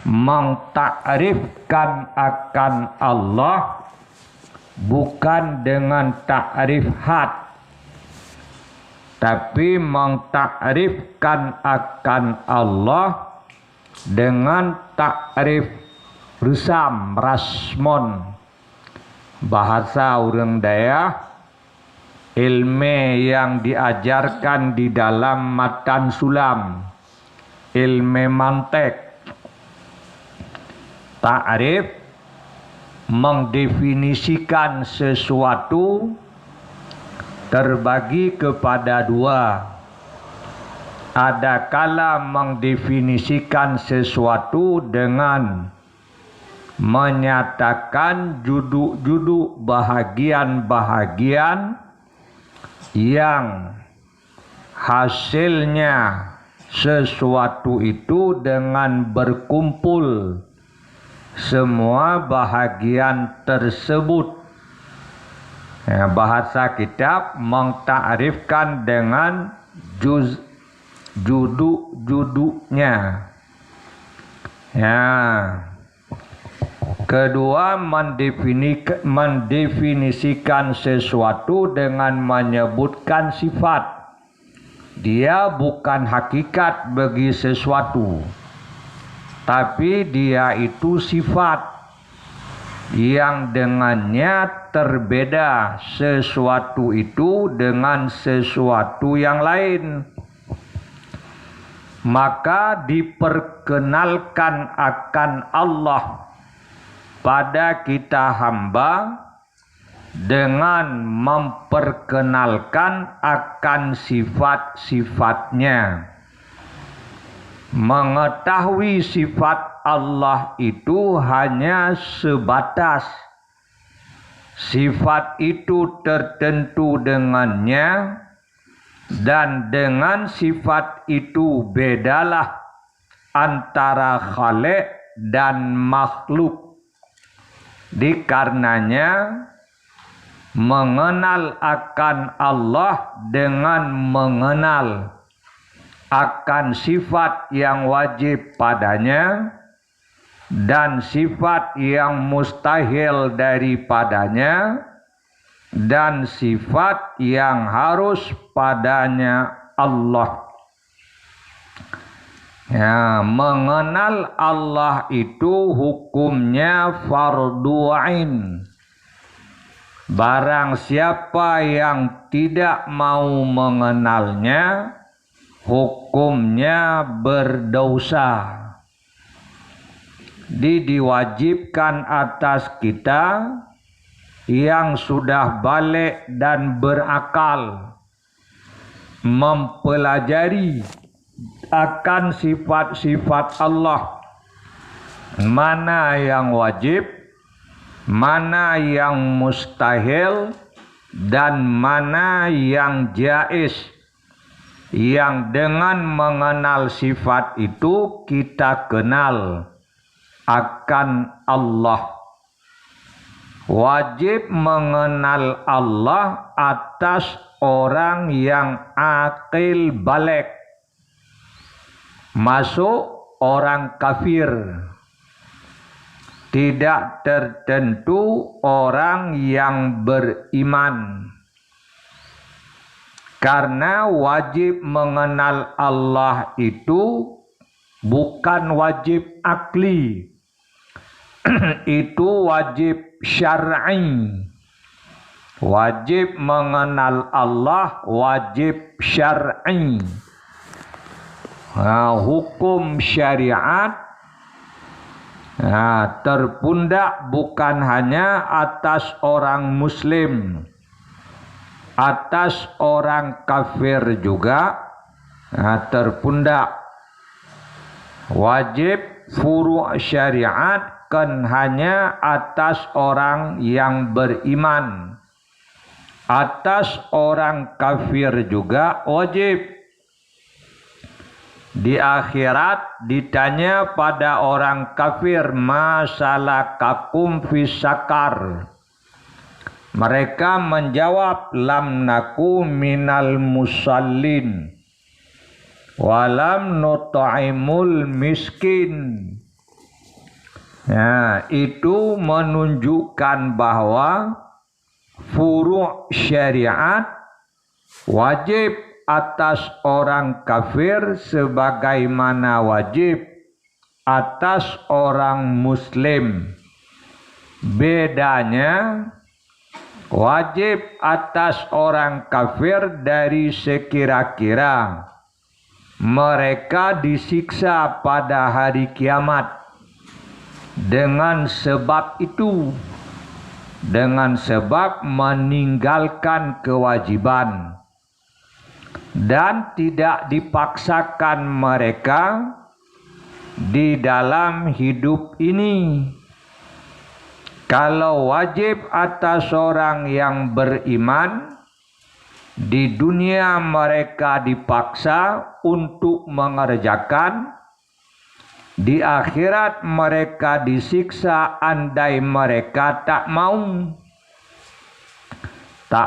mengtakrifkan akan Allah bukan dengan takrif had, tapi mengtakrifkan akan Allah dengan takrif rusam, rasmon. Bahasa urang Dayak, ilmu yang diajarkan di dalam matan sulam, ilmu mantek. Takrif mendefinisikan sesuatu terbagi kepada dua. Ada kala mendefinisikan sesuatu dengan menyatakan juduk-juduk bahagian-bahagian yang hasilnya sesuatu itu dengan berkumpul semua bahagian tersebut. Bahasa kitab mengtakrifkan dengan juduk-juduknya. Kedua, mendefinisikan sesuatu dengan menyebutkan sifat. Dia bukan hakikat bagi sesuatu, tapi dia itu sifat yang dengannya terbeda sesuatu itu dengan sesuatu yang lain. Maka diperkenalkan akan Allah pada kita hamba dengan memperkenalkan akan sifat-sifatnya. Mengetahui sifat Allah itu hanya sebatas sifat itu tertentu dengannya, dan dengan sifat itu bedalah antara khalik dan makhluk. Dikarenanya mengenal akan Allah dengan mengenal akan sifat yang wajib padanya dan sifat yang mustahil daripadanya dan sifat yang harus padanya Allah. Mengenal Allah itu hukumnya fardu ain. Barang siapa yang tidak mau mengenalnya, hukumnya berdosa. Diwajibkan atas kita yang sudah balik dan berakal mempelajari akan sifat-sifat Allah, mana yang wajib, mana yang mustahil, dan mana yang jaiz. Yang dengan mengenal sifat itu kita kenal akan Allah. Wajib mengenal Allah atas orang yang akil balik, masuk orang kafir. Tidak tertentu orang yang beriman. Karena wajib mengenal Allah itu bukan wajib akli, itu wajib syar'i. Wajib mengenal Allah wajib syar'i. Hukum syariat terpundak bukan hanya atas orang muslim, atas orang kafir juga terpundak. Wajib furu' syariat kan hanya atas orang yang beriman. Atas orang kafir juga wajib. Di akhirat ditanya pada orang kafir, masalah kakum fisakar. Mereka menjawab, lam naku minal musallin walam nut'imul miskin. Nah, itu menunjukkan bahwa furu' syariat wajib atas orang kafir sebagaimana wajib atas orang muslim. Bedanya, wajib atas orang kafir dari sekira-kira mereka disiksa pada hari kiamat. Dengan sebab itu, dengan sebab meninggalkan kewajiban dan tidak dipaksakan mereka di dalam hidup ini. Kalau wajib atas orang yang beriman, di dunia mereka dipaksa untuk mengerjakan, di akhirat mereka disiksa andai mereka tak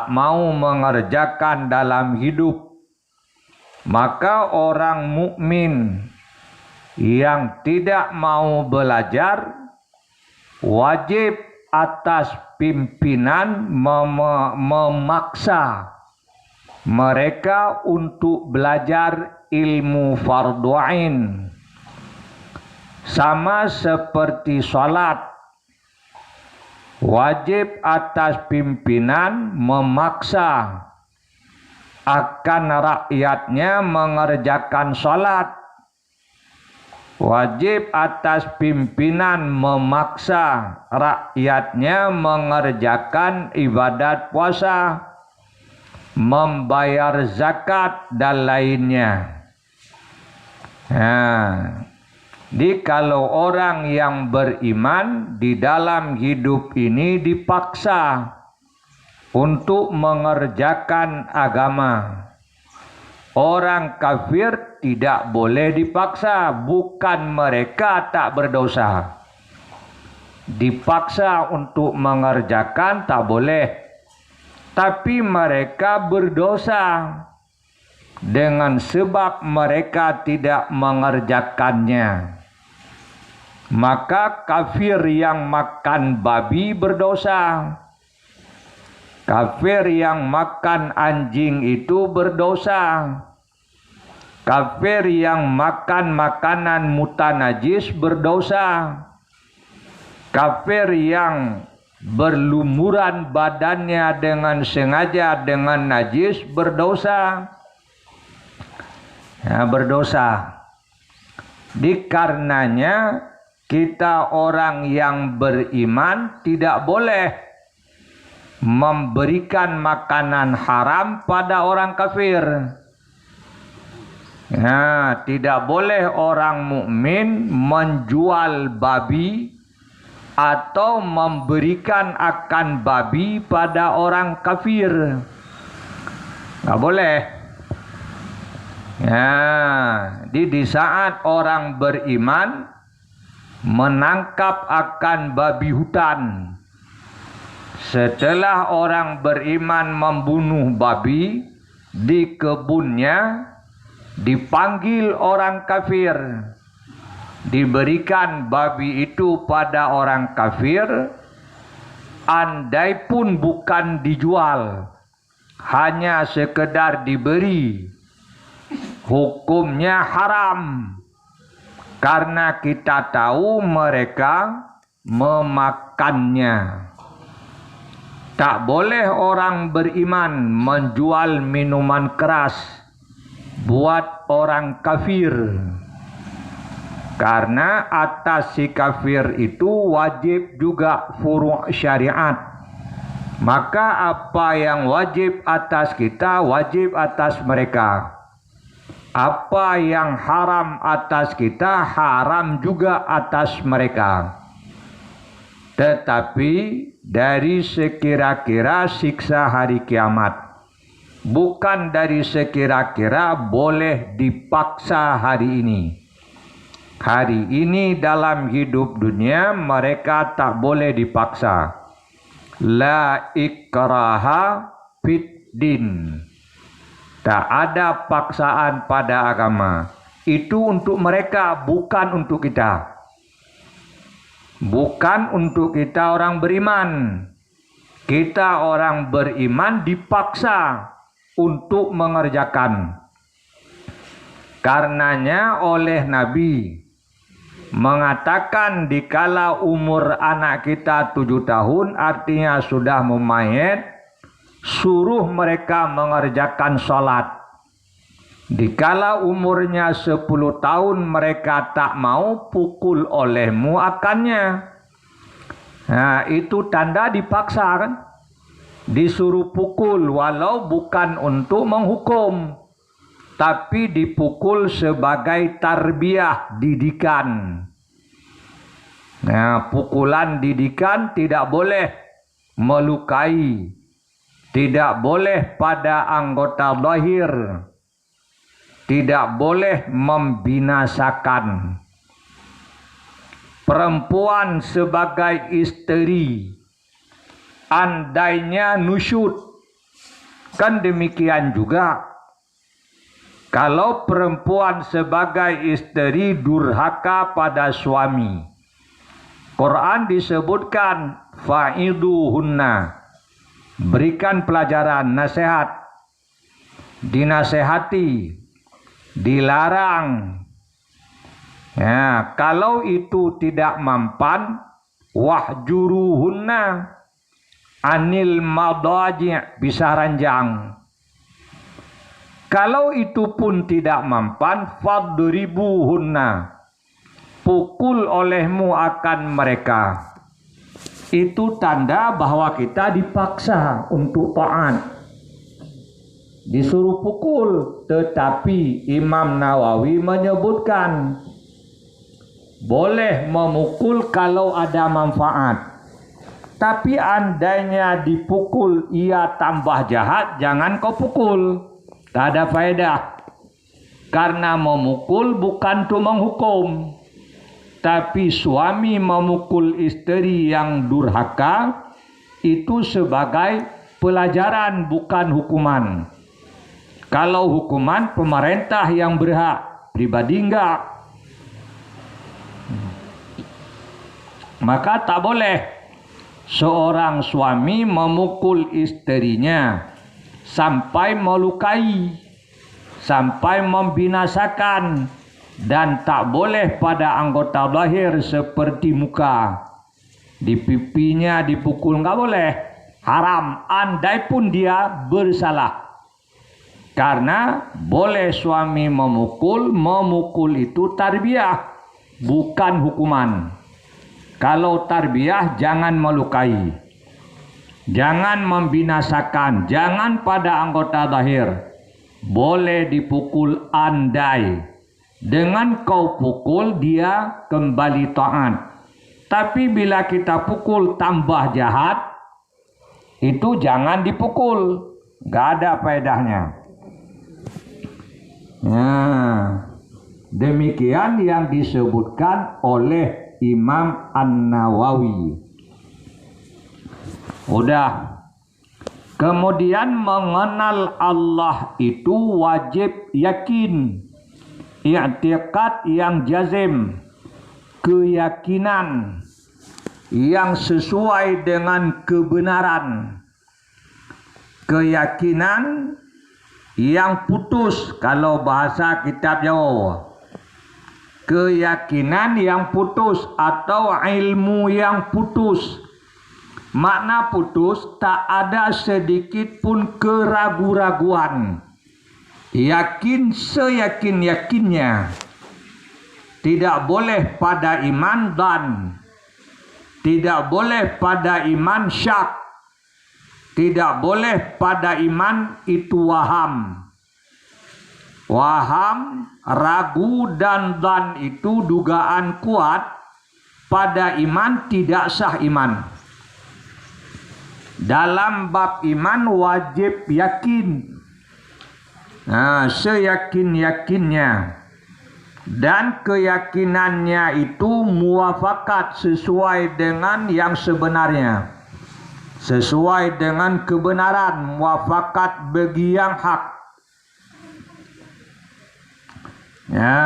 mau mengerjakan dalam hidup. Maka orang mukmin yang tidak mau belajar, wajib atas pimpinan memaksa mereka untuk belajar ilmu fardu ain. Sama seperti salat, wajib atas pimpinan memaksa akan rakyatnya mengerjakan salat. Wajib atas pimpinan memaksa rakyatnya mengerjakan ibadat puasa, membayar zakat dan lainnya. Kalau orang yang beriman di dalam hidup ini dipaksa untuk mengerjakan agama. Orang kafir tidak boleh dipaksa, bukan mereka tak berdosa. Dipaksa untuk mengerjakan tak boleh, tapi mereka berdosa dengan sebab mereka tidak mengerjakannya. Maka kafir yang makan babi berdosa. Kafir yang makan anjing itu berdosa. Kafir yang makan makanan mutanajis berdosa. Kafir yang berlumuran badannya dengan sengaja dengan najis berdosa. Berdosa. Dikarenanya kita orang yang beriman tidak boleh memberikan makanan haram pada orang kafir. Tidak boleh orang mukmin menjual babi atau memberikan akan babi pada orang kafir. Nggak boleh. Di saat orang beriman menangkap akan babi hutan, setelah orang beriman membunuh babi di kebunnya, dipanggil orang kafir, diberikan babi itu pada orang kafir, andai pun bukan dijual, hanya sekedar diberi, hukumnya haram. Karena kita tahu mereka memakannya. Tak boleh orang beriman menjual minuman keras buat orang kafir. Karena atas si kafir itu wajib juga furu' syariat. Maka apa yang wajib atas kita, wajib atas mereka. Apa yang haram atas kita, haram juga atas mereka. Tetapi dari sekira-kira siksa hari kiamat, bukan dari sekira-kira boleh dipaksa hari ini. Hari ini dalam hidup dunia mereka tak boleh dipaksa. La ikraha fid din. Tak ada paksaan pada agama. Itu untuk mereka, bukan untuk kita. bukan untuk kita orang beriman. Kita orang beriman dipaksa untuk mengerjakan. Karenanya oleh Nabi mengatakan dikala umur anak kita 7 tahun, artinya sudah memayat, suruh mereka mengerjakan sholat. Dikala umurnya 10 tahun mereka tak mau, pukul olehmu akannya. Nah, itu tanda dipaksa kan? Disuruh pukul walau bukan untuk menghukum, tapi dipukul sebagai tarbiyah, didikan. Nah, pukulan didikan tidak boleh melukai, tidak boleh pada anggota zahir, tidak boleh membinasakan. Perempuan sebagai istri, andainya nusyud, kan demikian juga. Kalau perempuan sebagai istri durhaka pada suami, Quran disebutkan fa'iduhunna, berikan pelajaran, nasihat, dinasehati, dilarang. Ya, kalau itu tidak mempan, wahjuruhunna anil madaji', bisa ranjang. Kalau itu pun tidak mempan, fadribuhunna, pukul olehmu akan mereka. Itu tanda bahwa kita dipaksa untuk taat. Disuruh pukul, tetapi Imam Nawawi menyebutkan boleh memukul kalau ada manfaat. Tapi andainya dipukul ia tambah jahat, jangan kau pukul. Tak ada faedah. Karena memukul bukan untuk menghukum. Tapi suami memukul istri yang durhaka itu sebagai pelajaran, bukan hukuman. Kalau hukuman pemerintah yang berhak, pribadi enggak. Maka tak boleh seorang suami memukul istrinya sampai melukai, sampai membinasakan, dan tak boleh pada anggota zahir seperti muka, di pipinya dipukul, enggak boleh, haram, andai pun dia bersalah. Karena boleh suami memukul, memukul itu tarbiyah, bukan hukuman. Kalau tarbiyah jangan melukai, jangan membinasakan, jangan pada anggota zahir. Boleh dipukul andai. Dengan kau pukul dia kembali taat. Tapi bila kita pukul tambah jahat, itu jangan dipukul, gak ada faedahnya. Nah, demikian yang disebutkan oleh Imam An-Nawawi. Udah. Kemudian mengenal Allah itu wajib yakin, i'tiqad yang jazim, keyakinan yang sesuai dengan kebenaran, keyakinan yang putus kalau bahasa kitab Jawa, keyakinan yang putus atau ilmu yang putus. Makna putus, tak ada sedikit pun keraguan-raguan, yakin seyakin-yakinnya. Tidak boleh pada iman dan tidak boleh pada iman syak, tidak boleh pada iman itu waham. Waham, ragu, dan itu dugaan kuat. Pada iman tidak sah iman. Dalam bab iman wajib yakin, seyakin-yakinnya, dan keyakinannya itu muafakat, sesuai dengan yang sebenarnya, sesuai dengan kebenaran, muafakat bagi yang hak. Ya,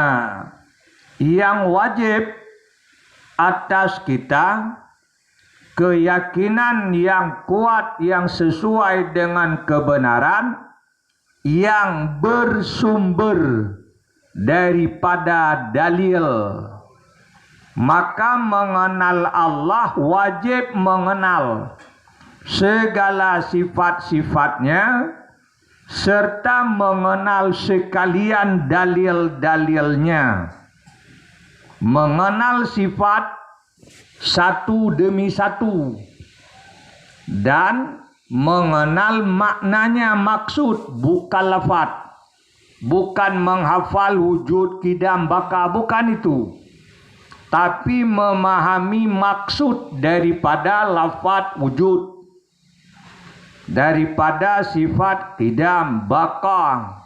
yang wajib atas kita, keyakinan yang kuat yang sesuai dengan kebenaran yang bersumber daripada dalil. Maka mengenal Allah wajib mengenal segala sifat-sifatnya serta mengenal sekalian dalil-dalilnya. Mengenal sifat satu demi satu dan mengenal maknanya, maksud, bukan lafaz, bukan menghafal wujud, kidam, baka, bukan itu, tapi memahami maksud daripada lafaz wujud, daripada sifat kidam, baka.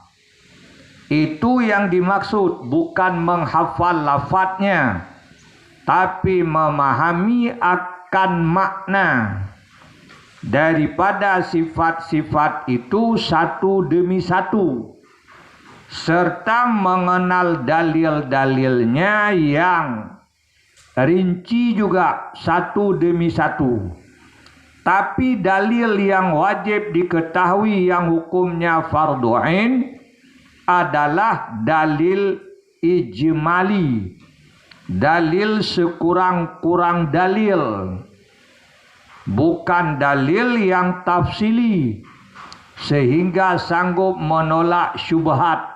Itu yang dimaksud, bukan menghafal lafadznya, tapi memahami akan makna daripada sifat-sifat itu satu demi satu, serta mengenal dalil-dalilnya yang rinci juga satu demi satu. Tapi dalil yang wajib diketahui yang hukumnya fardhu ain adalah dalil ijmali, dalil sekurang-kurang dalil, bukan dalil yang tafsili sehingga sanggup menolak syubhat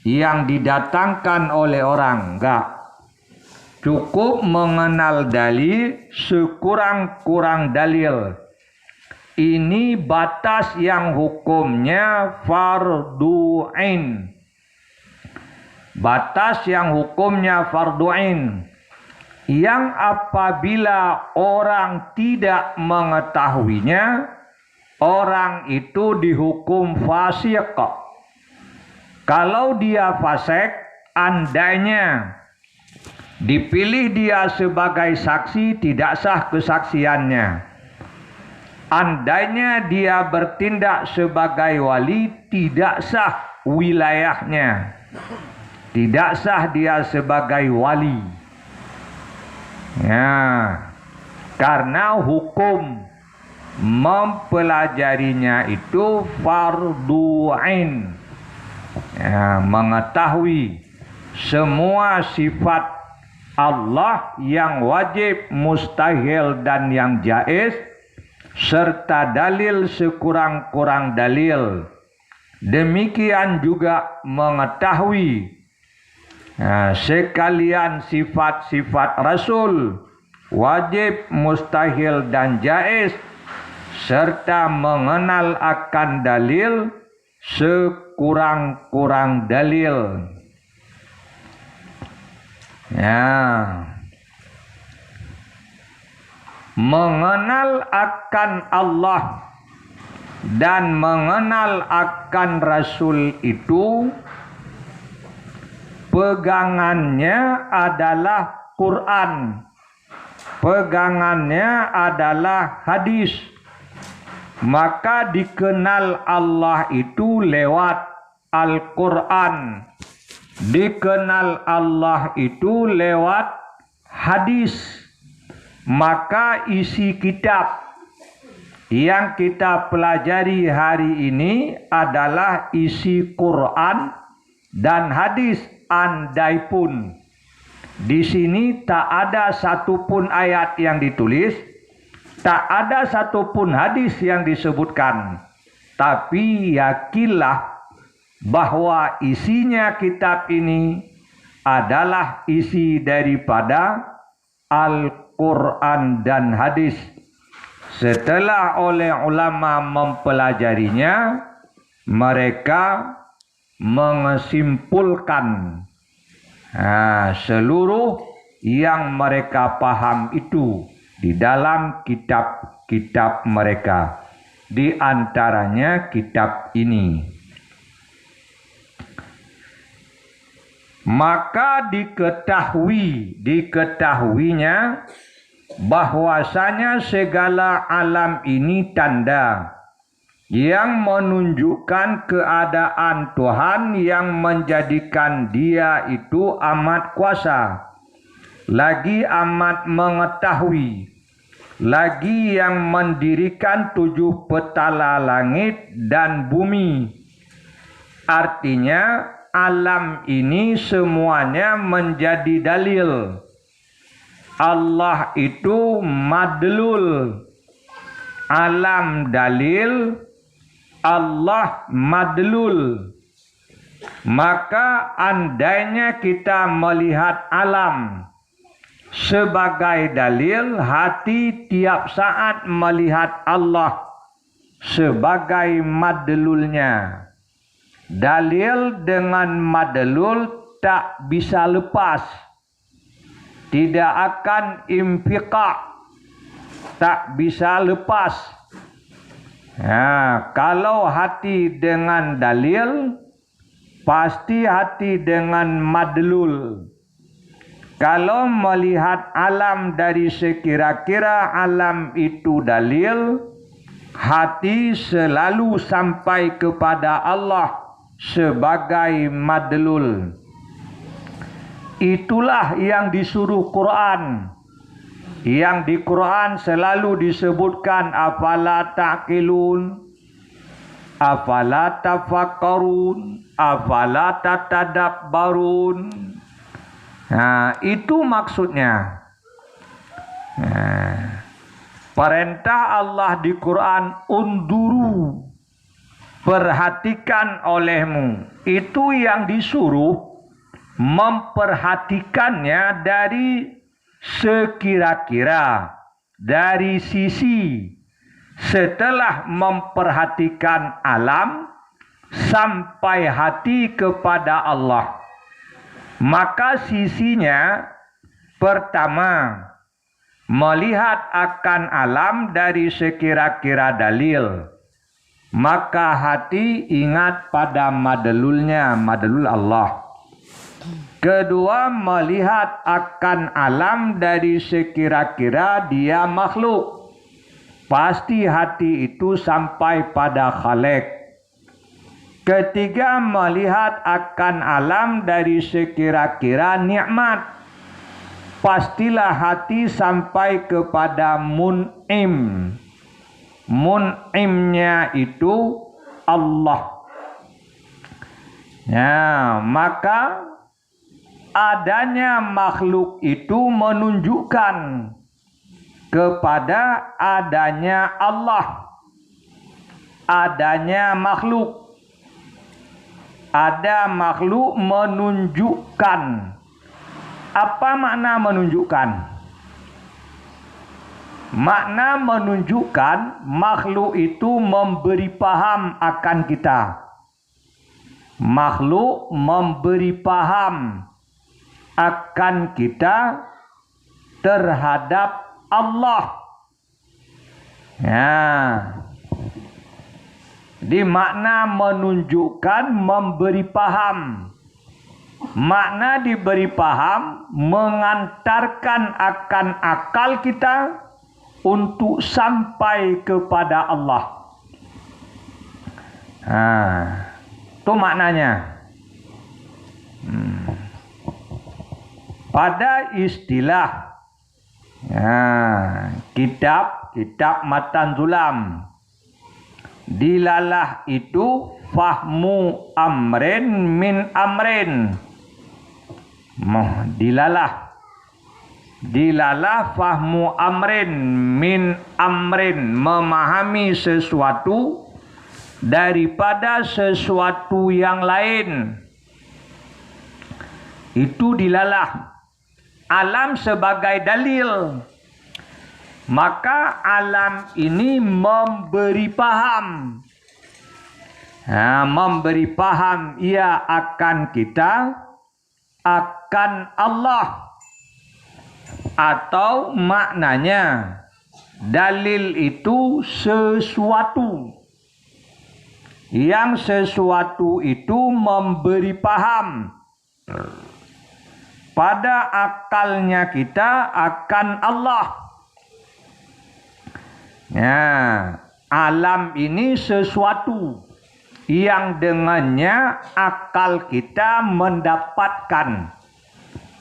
yang didatangkan oleh orang. Enggak, cukup mengenal dalil sekurang-kurang dalil. Ini batas yang hukumnya fardhu ain. Batas yang hukumnya fardhu ain, yang apabila orang tidak mengetahuinya, orang itu dihukum fasik. Kalau dia fasik, andainya dipilih dia sebagai saksi, tidak sah kesaksiannya. Andainya dia bertindak sebagai wali, tidak sah wilayahnya, tidak sah dia sebagai wali. Ya, karena hukum mempelajarinya itu fardhu ain. Ya, mengetahui semua sifat Allah yang wajib, mustahil dan yang jaiz, serta dalil sekurang-kurang dalil. Demikian juga mengetahui sekalian sifat-sifat Rasul, wajib, mustahil dan jaiz, serta mengenal akan dalil sekurang-kurang dalil. Ya, mengenal akan Allah dan mengenal akan Rasul itu pegangannya adalah Quran, pegangannya adalah hadis. Maka dikenal Allah itu lewat Al-Quran, dikenal Allah itu lewat hadis. Maka isi kitab yang kita pelajari hari ini adalah isi Quran dan hadis. Andai pun di sini tak ada satupun ayat yang ditulis, tak ada satupun hadis yang disebutkan, tapi yakinlah bahwa isinya kitab ini adalah isi daripada Al-Quran dan hadis. Setelah oleh ulama mempelajarinya, mereka menyimpulkan seluruh yang mereka paham itu di dalam kitab-kitab mereka, di antaranya kitab ini. Maka diketahuinya bahwasanya segala alam ini tanda yang menunjukkan keadaan Tuhan yang menjadikan dia itu amat kuasa, lagi amat mengetahui, lagi yang mendirikan 7 petala langit dan bumi. Artinya alam ini semuanya menjadi dalil. Allah itu madlul. Alam dalil, Allah madlul. Maka andainya kita melihat alam sebagai dalil, hati tiap saat melihat Allah sebagai madlulnya. Dalil dengan madlul tak bisa lepas, tidak akan infiqah, tak bisa lepas. Kalau hati dengan dalil, pasti hati dengan madlul. Kalau melihat alam dari sekira-kira alam itu dalil, hati selalu sampai kepada Allah sebagai madlul. Itulah yang disuruh Quran. Yang di Quran selalu disebutkan afala ta'qilun, afala tafakkarun, afala tatadabbarun. Itu maksudnya. Perintah Allah di Quran, unduru, perhatikan olehmu. Itu yang disuruh memperhatikannya dari sekira-kira, dari sisi. Setelah memperhatikan alam, sampai hati kepada Allah. Maka sisinya pertama, melihat akan alam dari sekira-kira dalil. Maka hati ingat pada madlulnya, madlul Allah. Kedua, melihat akan alam dari sekira-kira dia makhluk. Pasti hati itu sampai pada Khalik. Ketiga, melihat akan alam dari sekira-kira nikmat. Pastilah hati sampai kepada Mun'im. Mun'imnya itu Allah. Maka adanya makhluk itu menunjukkan kepada adanya Allah. Adanya makhluk. Ada makhluk menunjukkan. Apa makna menunjukkan? Makna menunjukkan makhluk itu memberi paham akan kita. Makhluk memberi paham akan kita terhadap Allah. Di makna menunjukkan memberi paham. Makna diberi paham mengantarkan akan akal kita untuk sampai kepada Allah. Itu maknanya. Pada istilah kitab Matan Zulam, dilalah itu fahmu amrin min amrin. Dilalah fahmu amrin min amrin, memahami sesuatu daripada sesuatu yang lain. Itu dilalah. Alam sebagai dalil. Maka alam ini memberi paham. Memberi paham ia akan kita, akan Allah. Atau maknanya, dalil itu sesuatu. Yang sesuatu itu memberi paham pada akalnya kita akan Allah. Alam ini sesuatu yang dengannya akal kita mendapatkan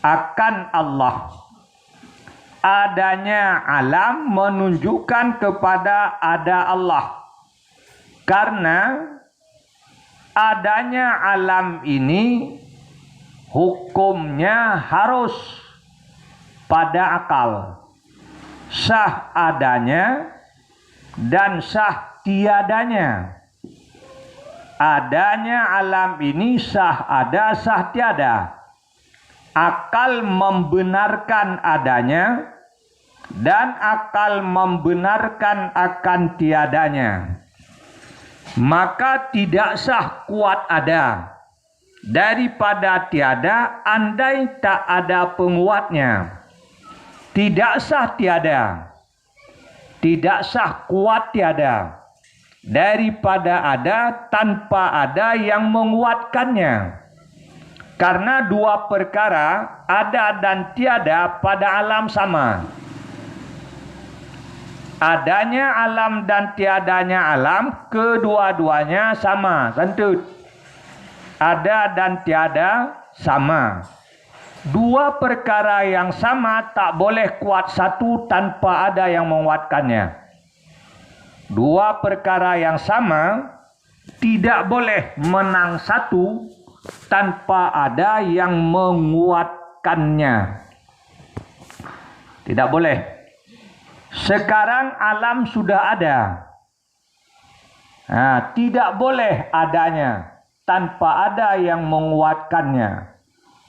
akan Allah. adanya alam menunjukkan kepada ada Allah. Karena adanya alam ini hukumnya harus pada akal. Sah adanya dan sah tiadanya. Adanya alam ini sah ada, sah tiada. Akal membenarkan adanya dan akal membenarkan akan tiadanya. Maka tidak sah kuat ada daripada tiada andai tak ada penguatnya. Tidak sah tiada. Tidak sah kuat tiada daripada ada tanpa ada yang menguatkannya. Karena dua perkara, ada dan tiada, pada alam sama. Adanya alam dan tiadanya alam, kedua-duanya sama. Santut. Ada dan tiada sama. Dua perkara yang sama tak boleh kuat satu tanpa ada yang menguatkannya. Dua perkara yang sama tidak boleh menang satu tanpa ada yang menguatkannya. Tidak boleh. Sekarang alam sudah ada. Tidak boleh adanya tanpa ada yang menguatkannya.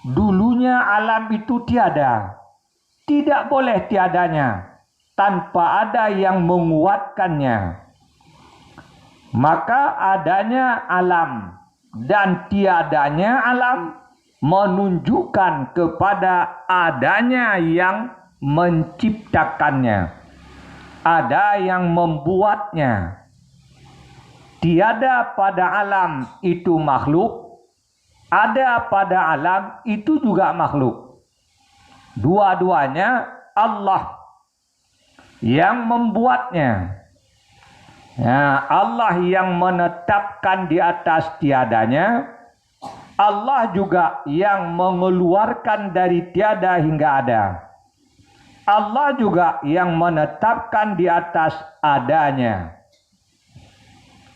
Dulunya alam itu tiada. Tidak boleh tiadanya tanpa ada yang menguatkannya. Maka adanya alam dan tiadanya alam menunjukkan kepada adanya yang menciptakannya. Ada yang membuatnya. Tiada pada alam itu makhluk, ada pada alam itu juga makhluk. Dua-duanya Allah yang membuatnya. Allah yang menetapkan di atas tiadanya. Allah juga yang mengeluarkan dari tiada hingga ada. Allah juga yang menetapkan di atas adanya.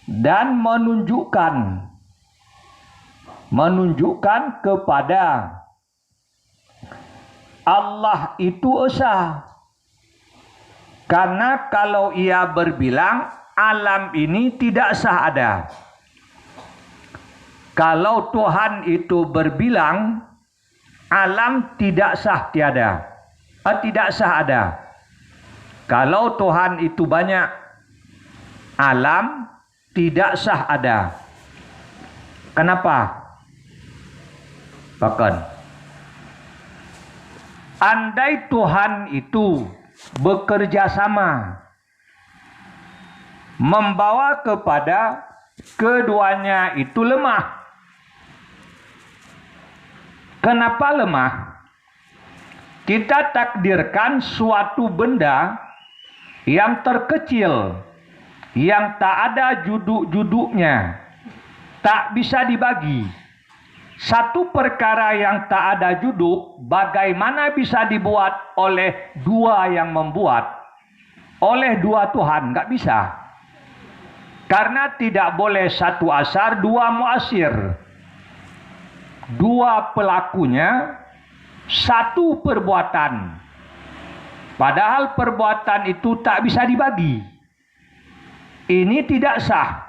Dan menunjukkan kepada Allah itu esa. Karena kalau ia berbilang alam ini tidak sah ada. Kalau Tuhan itu berbilang alam tidak sah tiada, tidak sah ada. Kalau Tuhan itu banyak, alam tidak sah ada. Kenapa? Bahkan andai Tuhan itu bekerja sama membawa kepada keduanya itu lemah. Kenapa lemah? Kita takdirkan suatu benda yang terkecil, yang tak ada juduk-juduknya, tak bisa dibagi. Satu perkara yang tak ada juduk, bagaimana bisa dibuat oleh dua yang membuat? Oleh dua Tuhan, nggak bisa. Karena tidak boleh satu asar, dua muasir. Dua pelakunya, satu perbuatan. Padahal perbuatan itu tak bisa dibagi. Ini tidak sah.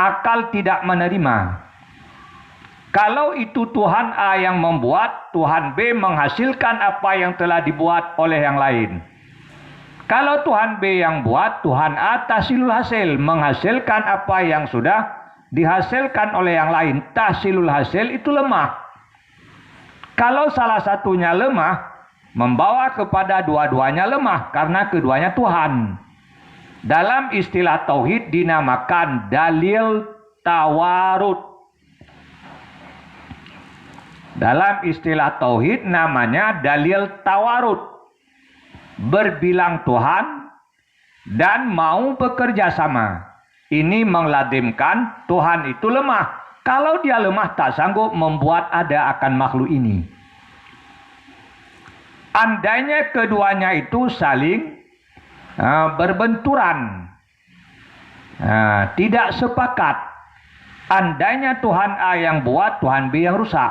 Akal tidak menerima. Kalau itu Tuhan A yang membuat, Tuhan B menghasilkan apa yang telah dibuat oleh yang lain. Kalau Tuhan B yang buat, Tuhan A tahsilul hasil, menghasilkan apa yang sudah dihasilkan oleh yang lain. Tahsilul hasil itu lemah. Kalau salah satunya lemah, membawa kepada dua-duanya lemah, karena keduanya Tuhan. Dalam istilah tauhid dinamakan dalil tawarud. Dalam istilah tauhid namanya dalil tawarud. Berbilang Tuhan dan mau bekerja sama. Ini melazimkan Tuhan itu lemah. Kalau dia lemah tak sanggup membuat ada akan makhluk ini. Andainya keduanya itu saling berbenturan, tidak sepakat. Andainya Tuhan A yang buat, Tuhan B yang rusak.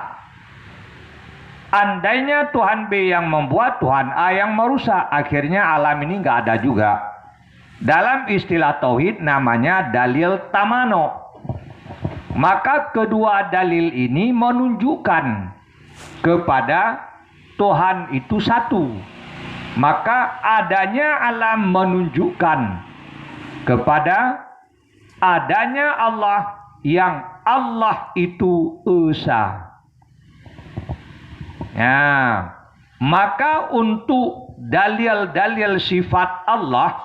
Andainya Tuhan B yang membuat, Tuhan A yang merusak. Akhirnya alam ini nggak ada juga. Dalam istilah tauhid namanya dalil tamano. Maka kedua dalil ini menunjukkan kepada Tuhan itu satu. Maka adanya alam menunjukkan kepada adanya Allah, yang Allah itu esa. Maka untuk dalil-dalil sifat Allah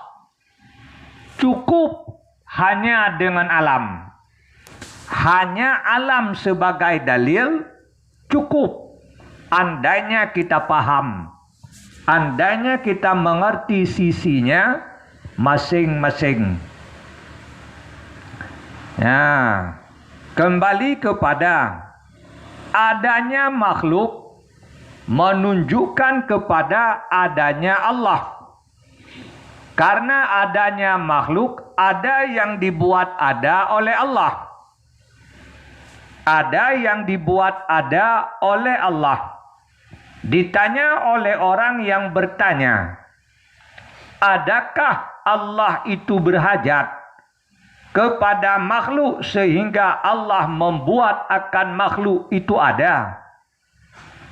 cukup hanya dengan alam. Hanya alam sebagai dalil cukup. Andainya kita paham, andainya kita mengerti sisinya masing-masing. Kembali kepada adanya makhluk menunjukkan kepada adanya Allah. Karena adanya makhluk, ada yang dibuat ada oleh Allah. Ada yang dibuat ada oleh Allah. Ditanya oleh orang yang bertanya, adakah Allah itu berhajat kepada makhluk sehingga Allah membuat akan makhluk itu ada?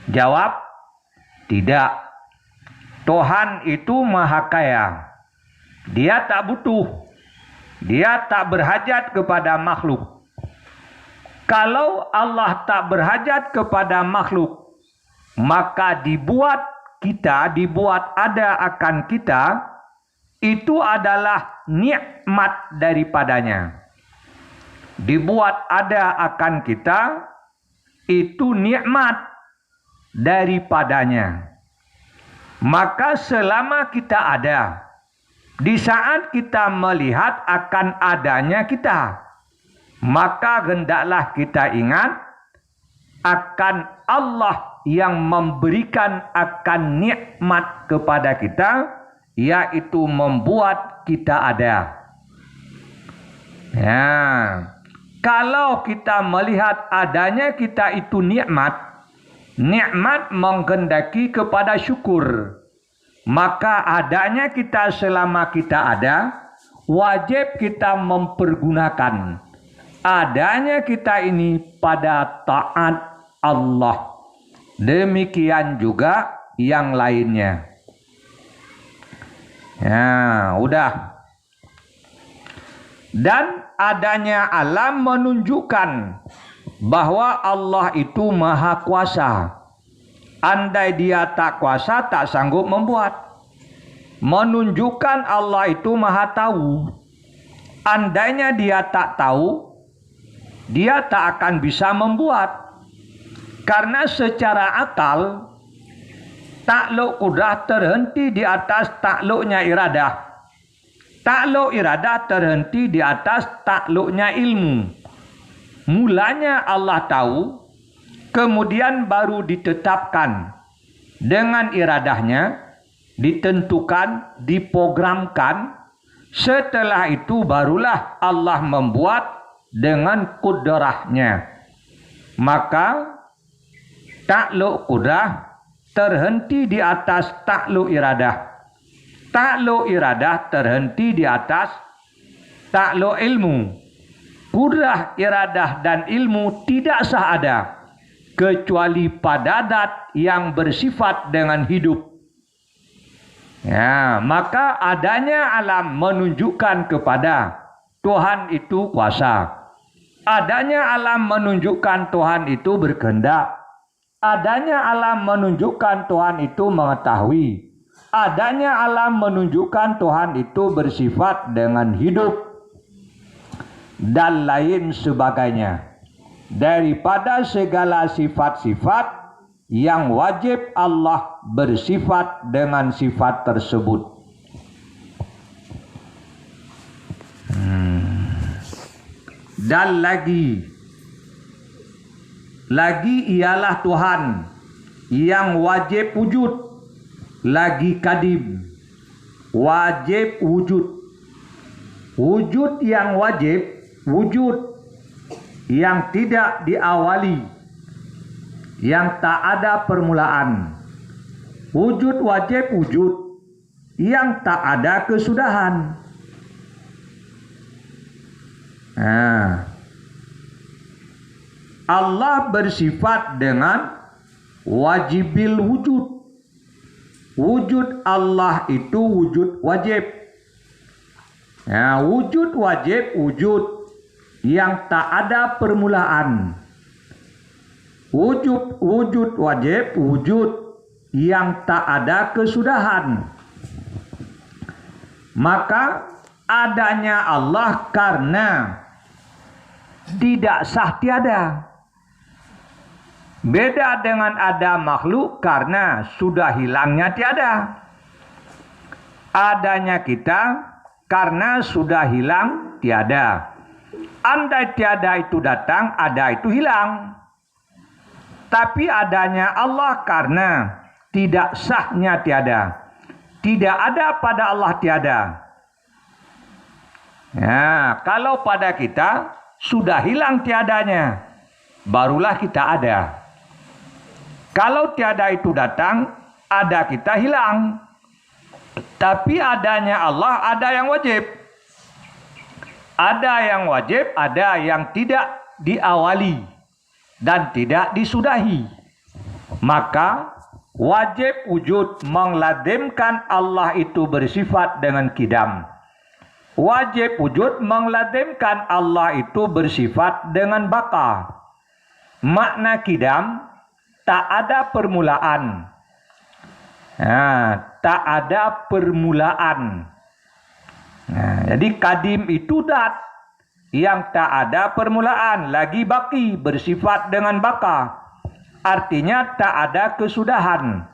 Jawab, tidak. Tuhan itu maha kaya. Dia tak butuh. Dia tak berhajat kepada makhluk. Kalau Allah tak berhajat kepada makhluk, maka dibuat ada akan kita, itu adalah nikmat daripadanya. Dibuat ada akan kita, itu nikmat daripadanya. Maka selama kita ada, di saat kita melihat akan adanya kita, maka hendaklah kita ingat akan Allah yang memberikan akan nikmat kepada kita, yaitu membuat kita ada. Kalau kita melihat adanya kita itu nikmat menghendaki kepada syukur. Maka adanya kita selama kita ada, wajib kita mempergunakan adanya kita ini pada taat Allah. Demikian juga yang lainnya. Udah. Dan adanya alam menunjukkan bahwa Allah itu maha kuasa. Andai dia tak kuasa, tak sanggup membuat. Menunjukkan Allah itu maha tahu. Andainya dia tak tahu, dia tak akan bisa membuat. Karena secara akal, takluk kudrah terhenti di atas takluknya iradah. Takluk iradah terhenti di atas takluknya ilmu. Mulanya Allah tahu, kemudian baru ditetapkan dengan iradahnya, ditentukan, diprogramkan. Setelah itu barulah Allah membuat dengan kudrahnya. Maka takluk kudrah terhenti di atas takluk iradah. Takluk iradah terhenti di atas takluk ilmu. Kudrah, iradah dan ilmu tidak sah ada kecuali pada zat yang bersifat dengan hidup. Maka adanya alam menunjukkan kepada Tuhan itu kuasa. Adanya alam menunjukkan Tuhan itu berkehendak. Adanya alam menunjukkan Tuhan itu mengetahui. Adanya alam menunjukkan Tuhan itu bersifat dengan hidup dan lain sebagainya. Daripada segala sifat-sifat yang wajib Allah bersifat dengan sifat tersebut. Dan lagi ialah Tuhan yang wajib wujud lagi kadim. Wajib wujud. Wujud yang wajib, wujud yang tidak diawali, yang tak ada permulaan. Wujud wajib wujud yang tak ada kesudahan. Allah bersifat dengan wajibil wujud. Wujud Allah itu wujud wajib. Wujud wajib wujud yang tak ada permulaan. Wujud wajib wujud yang tak ada kesudahan. Maka adanya Allah karena tidak sah tiada. Beda dengan ada makhluk karena sudah hilangnya tiada. Adanya kita karena sudah hilang tiada. Andai tiada itu datang, ada itu hilang. Tapi adanya Allah karena tidak sahnya tiada. Tidak ada pada Allah tiada. Kalau pada kita sudah hilang tiadanya, barulah kita ada. Kalau tiada itu datang, ada kita hilang. Tapi adanya Allah ada yang wajib. Ada yang wajib, ada yang tidak diawali dan tidak disudahi. Maka wajib wujud mengladimkan Allah itu bersifat dengan kidam. Wajib wujud mengladimkan Allah itu bersifat dengan baka. Makna kidam, tak ada permulaan. Tak ada permulaan. Jadi kadim itu dat yang tak ada permulaan, lagi baki bersifat dengan baka. Artinya tak ada kesudahan.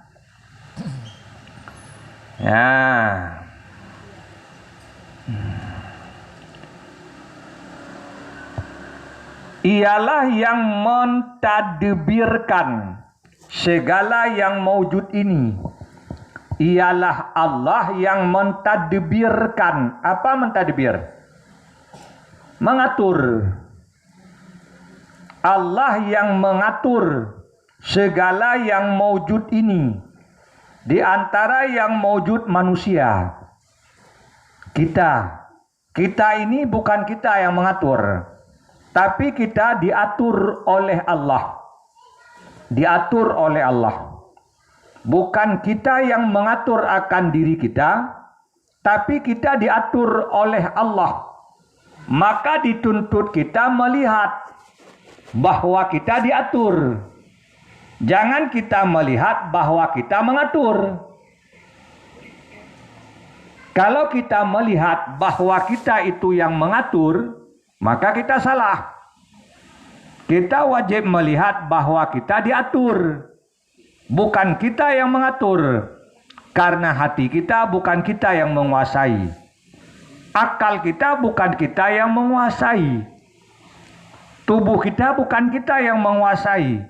Ialah yang mentadbirkan segala yang mewujud ini. Ialah Allah yang mentadbirkan. Apa mentadbir? Mengatur. Allah yang mengatur segala yang mewujud ini. Di antara yang mewujud manusia. Kita ini bukan kita yang mengatur. Tapi kita diatur oleh Allah. Diatur oleh Allah. Bukan kita yang mengatur akan diri kita, tapi kita diatur oleh Allah. Maka dituntut kita melihat bahwa kita diatur. Jangan kita melihat bahwa kita mengatur. Kalau kita melihat bahwa kita itu yang mengatur, maka kita salah. Kita wajib melihat bahwa kita diatur. Bukan kita yang mengatur. Karena hati kita bukan kita yang menguasai. Akal kita bukan kita yang menguasai. Tubuh kita bukan kita yang menguasai.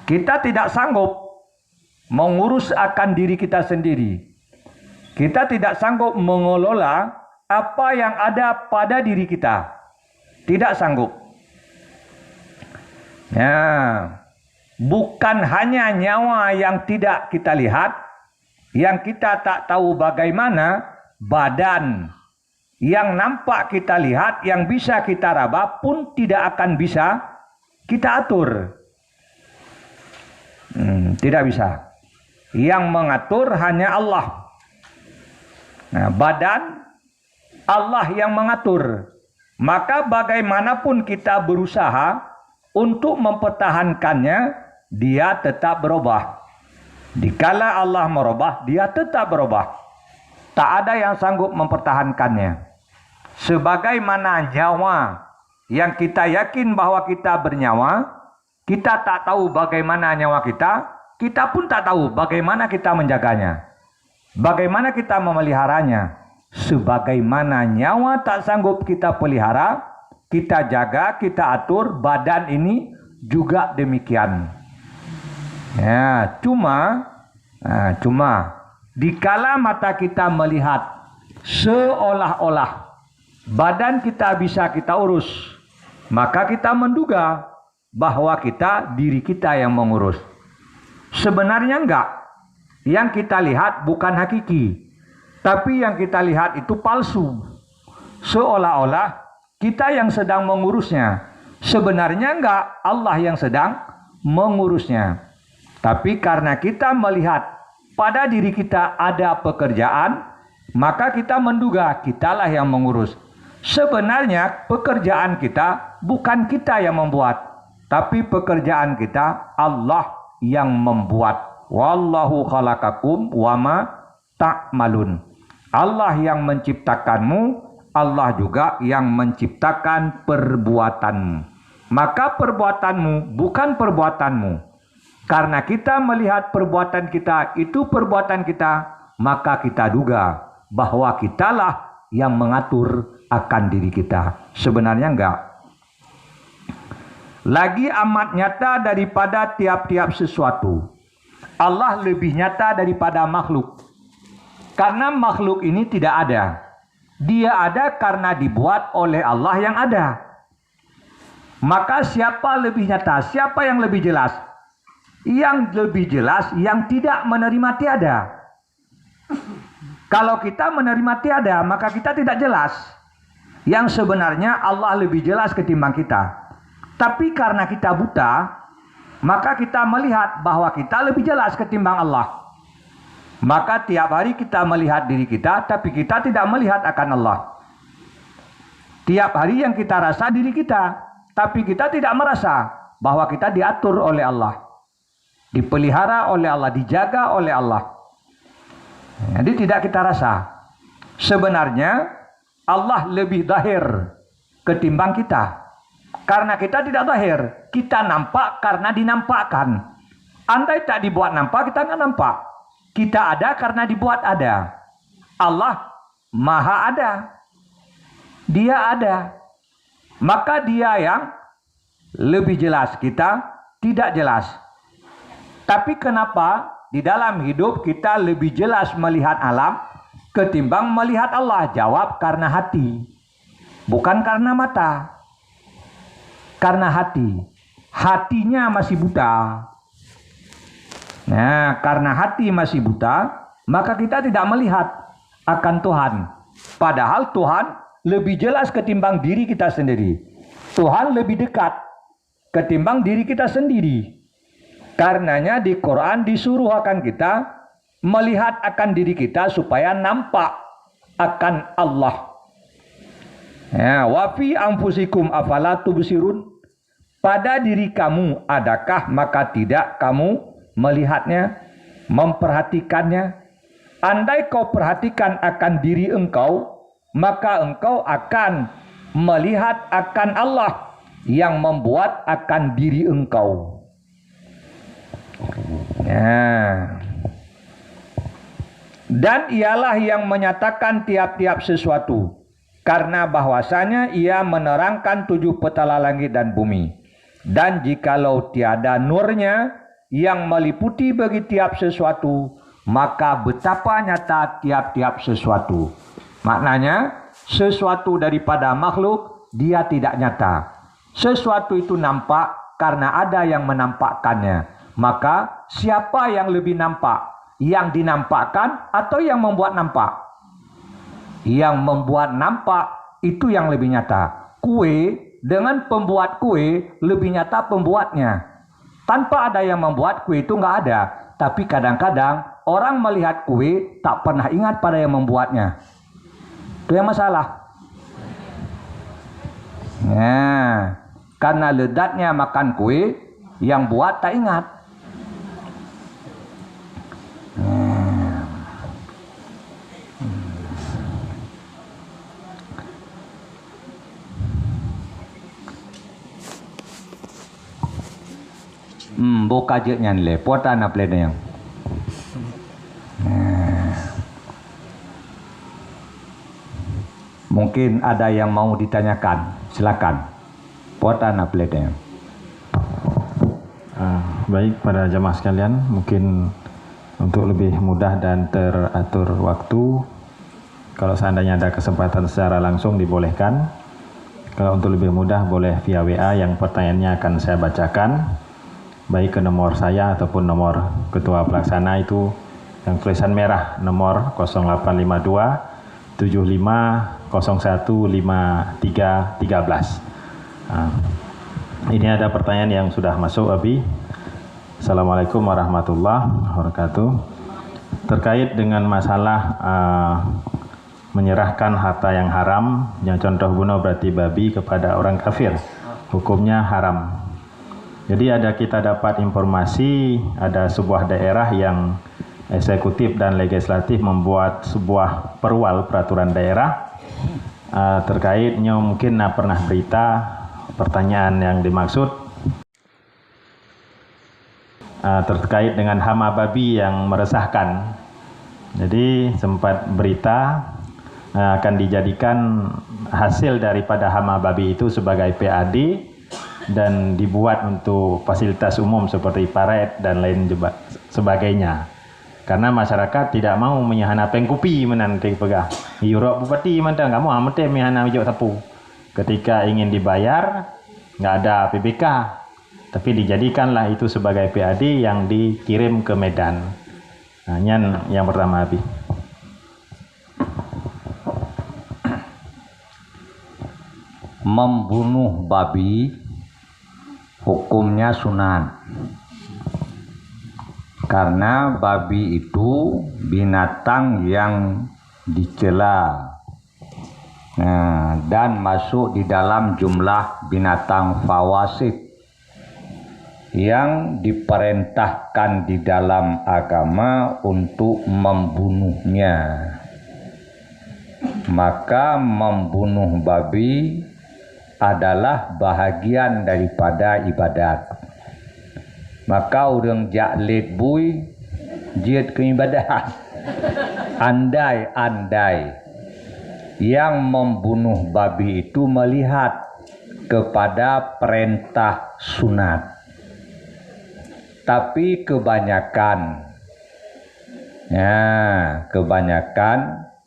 Kita tidak sanggup mengurus akan diri kita sendiri. Kita tidak sanggup mengelola apa yang ada pada diri kita. Tidak sanggup. Bukan hanya nyawa yang tidak kita lihat, yang kita tak tahu bagaimana, badan yang nampak kita lihat, yang bisa kita raba pun tidak akan bisa kita atur. Tidak bisa. Yang mengatur hanya Allah. Badan Allah yang mengatur. Maka bagaimanapun kita berusaha untuk mempertahankannya, dia tetap berubah. Dikala Allah merubah, dia tetap berubah. Tak ada yang sanggup mempertahankannya. Sebagaimana nyawa yang kita yakin bahwa kita bernyawa, kita tak tahu bagaimana nyawa kita, kita pun tak tahu bagaimana kita menjaganya. Bagaimana kita memeliharanya. Sebagaimana nyawa tak sanggup kita pelihara, kita jaga, kita atur, badan ini juga demikian. Cuma Cuma dikala mata kita melihat seolah-olah badan kita bisa kita urus, maka kita menduga bahwa diri kita yang mengurus. Sebenarnya enggak. Yang kita lihat bukan hakiki, tapi yang kita lihat itu palsu. Seolah-olah kita yang sedang mengurusnya. Sebenarnya enggak, Allah yang sedang mengurusnya. Tapi karena kita melihat pada diri kita ada pekerjaan, maka kita menduga kitalah yang mengurus. Sebenarnya pekerjaan kita bukan kita yang membuat, tapi pekerjaan kita Allah yang membuat. Wallahu khalaqakum wama ta'malun. Allah yang menciptakanmu, Allah juga yang menciptakan perbuatanmu. Maka perbuatanmu bukan perbuatanmu. Karena kita melihat perbuatan kita itu perbuatan kita, maka kita duga bahwa kitalah yang mengatur akan diri kita. Sebenarnya enggak. Lagi amat nyata daripada tiap-tiap sesuatu. Allah lebih nyata daripada makhluk. Karena makhluk ini tidak ada. Dia ada karena dibuat oleh Allah yang ada. Maka siapa lebih nyata? Siapa yang lebih jelas? Yang lebih jelas yang tidak menerima tiada. Kalau kita menerima tiada, maka kita tidak jelas. Yang sebenarnya Allah lebih jelas ketimbang kita. Tapi karena kita buta, maka kita melihat bahwa kita lebih jelas ketimbang Allah. Maka tiap hari kita melihat diri kita, tapi kita tidak melihat akan Allah. Tiap hari yang kita rasa diri kita, tapi kita tidak merasa bahwa kita diatur oleh Allah, dipelihara oleh Allah, dijaga oleh Allah. Jadi tidak kita rasa. Sebenarnya Allah lebih zahir ketimbang kita. Karena kita tidak zahir, kita nampak karena dinampakkan. Andai tak dibuat nampak, kita nggak nampak. Kita ada karena dibuat ada. Allah maha ada. Dia ada. Maka dia yang lebih jelas, kita tidak jelas. Tapi kenapa di dalam hidup kita lebih jelas melihat alam ketimbang melihat Allah? Jawab, karena hati. Bukan karena mata. Karena hati. Hatinya masih buta. Nah, karena hati masih buta, maka kita tidak melihat akan Tuhan. Padahal Tuhan lebih jelas ketimbang diri kita sendiri. Tuhan lebih dekat ketimbang diri kita sendiri. Karenanya di Quran disuruh akan kita melihat akan diri kita supaya nampak akan Allah. Ya, wa fi anfusikum afala tubsirun. Pada diri kamu adakah maka tidak kamu melihatnya, memperhatikannya? Andai kau perhatikan akan diri engkau, maka engkau akan melihat akan Allah yang membuat akan diri engkau. Ya. Dan ialah yang menyatakan tiap-tiap sesuatu, karena bahwasanya ia menerangkan 7 petala langit dan bumi. Dan jikalau tiada nurnya yang meliputi bagi tiap sesuatu, maka betapa nyata tiap-tiap sesuatu. Maknanya, sesuatu daripada makhluk, dia tidak nyata. Sesuatu itu nampak karena ada yang menampakkannya. Maka, siapa yang lebih nampak? Yang dinampakkan atau yang membuat nampak? Yang membuat nampak itu yang lebih nyata. Kue dengan pembuat kue lebih nyata pembuatnya. Tanpa ada yang membuat kue itu nggak ada. Tapi kadang-kadang orang melihat kue tak pernah ingat pada yang membuatnya. Itu yang masalah. Nah, karena ledatnya makan kue, yang buat tak ingat. Buka je nyan le, potan apa le yang. Mungkin ada yang mau ditanyakan, silakan. Potan apa le yang. Baik, pada jamaah sekalian, mungkin Untuk lebih mudah dan teratur waktu, kalau seandainya ada kesempatan secara langsung dibolehkan. Kalau untuk lebih mudah boleh via WA, yang pertanyaannya akan saya bacakan, baik ke nomor saya ataupun nomor ketua pelaksana itu yang tulisan merah, nomor 0852 75 01 53 13. Ini ada pertanyaan yang sudah masuk, Abi. Assalamualaikum warahmatullahi wabarakatuh. Terkait dengan masalah menyerahkan harta yang haram, yang contoh bunuh berarti babi, kepada orang kafir, hukumnya haram. Jadi kita dapat informasi ada sebuah daerah yang eksekutif dan legislatif membuat sebuah perwal peraturan daerah terkaitnya, mungkin pernah berita. Pertanyaan yang dimaksud terkait dengan hama babi yang meresahkan. Jadi sempat berita akan dijadikan hasil daripada hama babi itu sebagai PAD dan dibuat untuk fasilitas umum seperti paret dan lain sebagainya. Karena masyarakat tidak mau menyahana pengkupi menanti pegah. Yurok bupati mantan kamu amete menyahana hijau sapu. Ketika ingin dibayar nggak ada PBK, tapi dijadikanlah itu sebagai PAD yang dikirim ke Medan. Nah, yang pertama, Abi. Membunuh babi hukumnya sunat, karena babi itu binatang yang dicela, dan masuk di dalam jumlah binatang fawasid yang diperintahkan di dalam agama untuk membunuhnya. Maka membunuh babi adalah bahagian daripada ibadat. Maka orang jaklit bui jiat ke ibadat. Andai-andai yang membunuh babi itu melihat kepada perintah sunat, tapi kebanyakan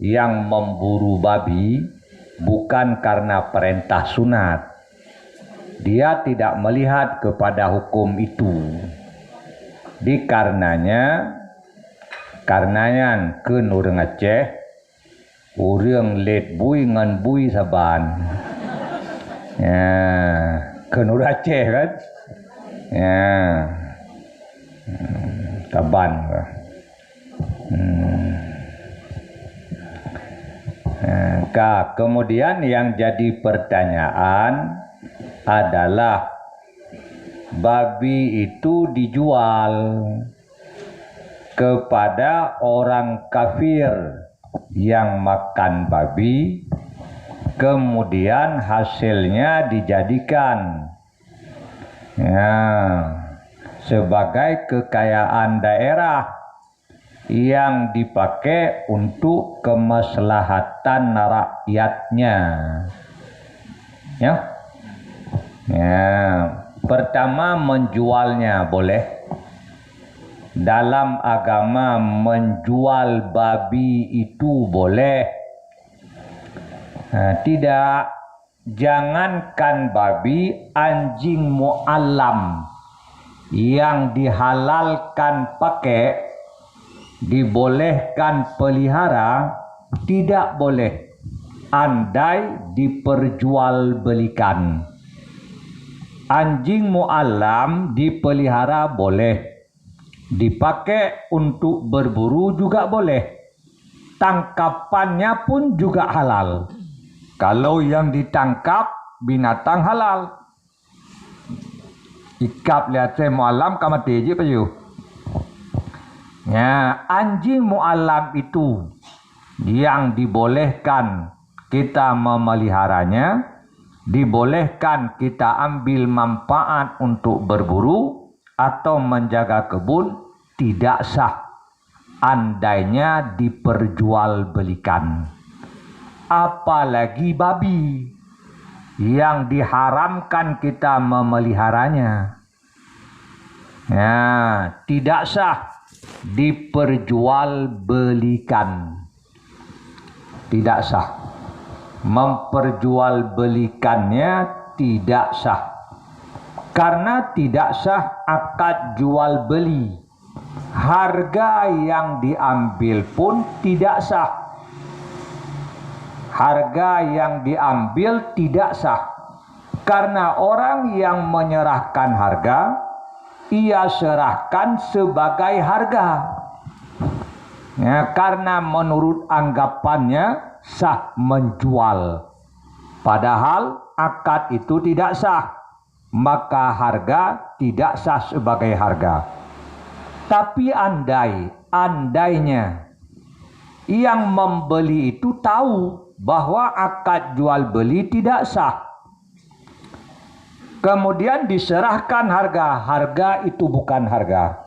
yang memburu babi bukan karena perintah sunat. Dia tidak melihat kepada hukum itu. Karenanya ke orang Aceh, orang let bui ngan bui saban. Ke orang Aceh kan? Saban. Kemudian yang jadi pertanyaan adalah babi itu dijual kepada orang kafir yang makan babi, kemudian hasilnya dijadikan sebagai kekayaan daerah yang dipakai untuk kemaslahatan rakyatnya. Pertama, menjualnya boleh. Dalam agama menjual babi itu boleh. Tidak, jangankan babi, anjing mu'allam yang dihalalkan pakai, dibolehkan pelihara, tidak boleh andai diperjualbelikan. Anjing mu'allam dipelihara boleh, dipakai untuk berburu juga boleh, tangkapannya pun juga halal. Kalau yang ditangkap binatang halal, ikap lihat saya mu'allam kamati je payu. Anjing mu'allam itu yang dibolehkan kita memeliharanya, dibolehkan kita ambil manfaat untuk berburu atau menjaga kebun, tidak sah andainya diperjualbelikan. Apalagi babi yang diharamkan kita memeliharanya. Tidak sah diperjualbelikan. Tidak sah. Memperjualbelikannya tidak sah. Karena tidak sah akad jual beli. Harga yang diambil pun tidak sah. Harga yang diambil tidak sah. Karena orang yang menyerahkan harga, ia serahkan sebagai harga. Ya, karena menurut anggapannya sah menjual. Padahal akad itu tidak sah. Maka harga tidak sah sebagai harga. Tapi andainya yang membeli itu tahu bahwa akad jual beli tidak sah. Kemudian diserahkan harga itu bukan harga.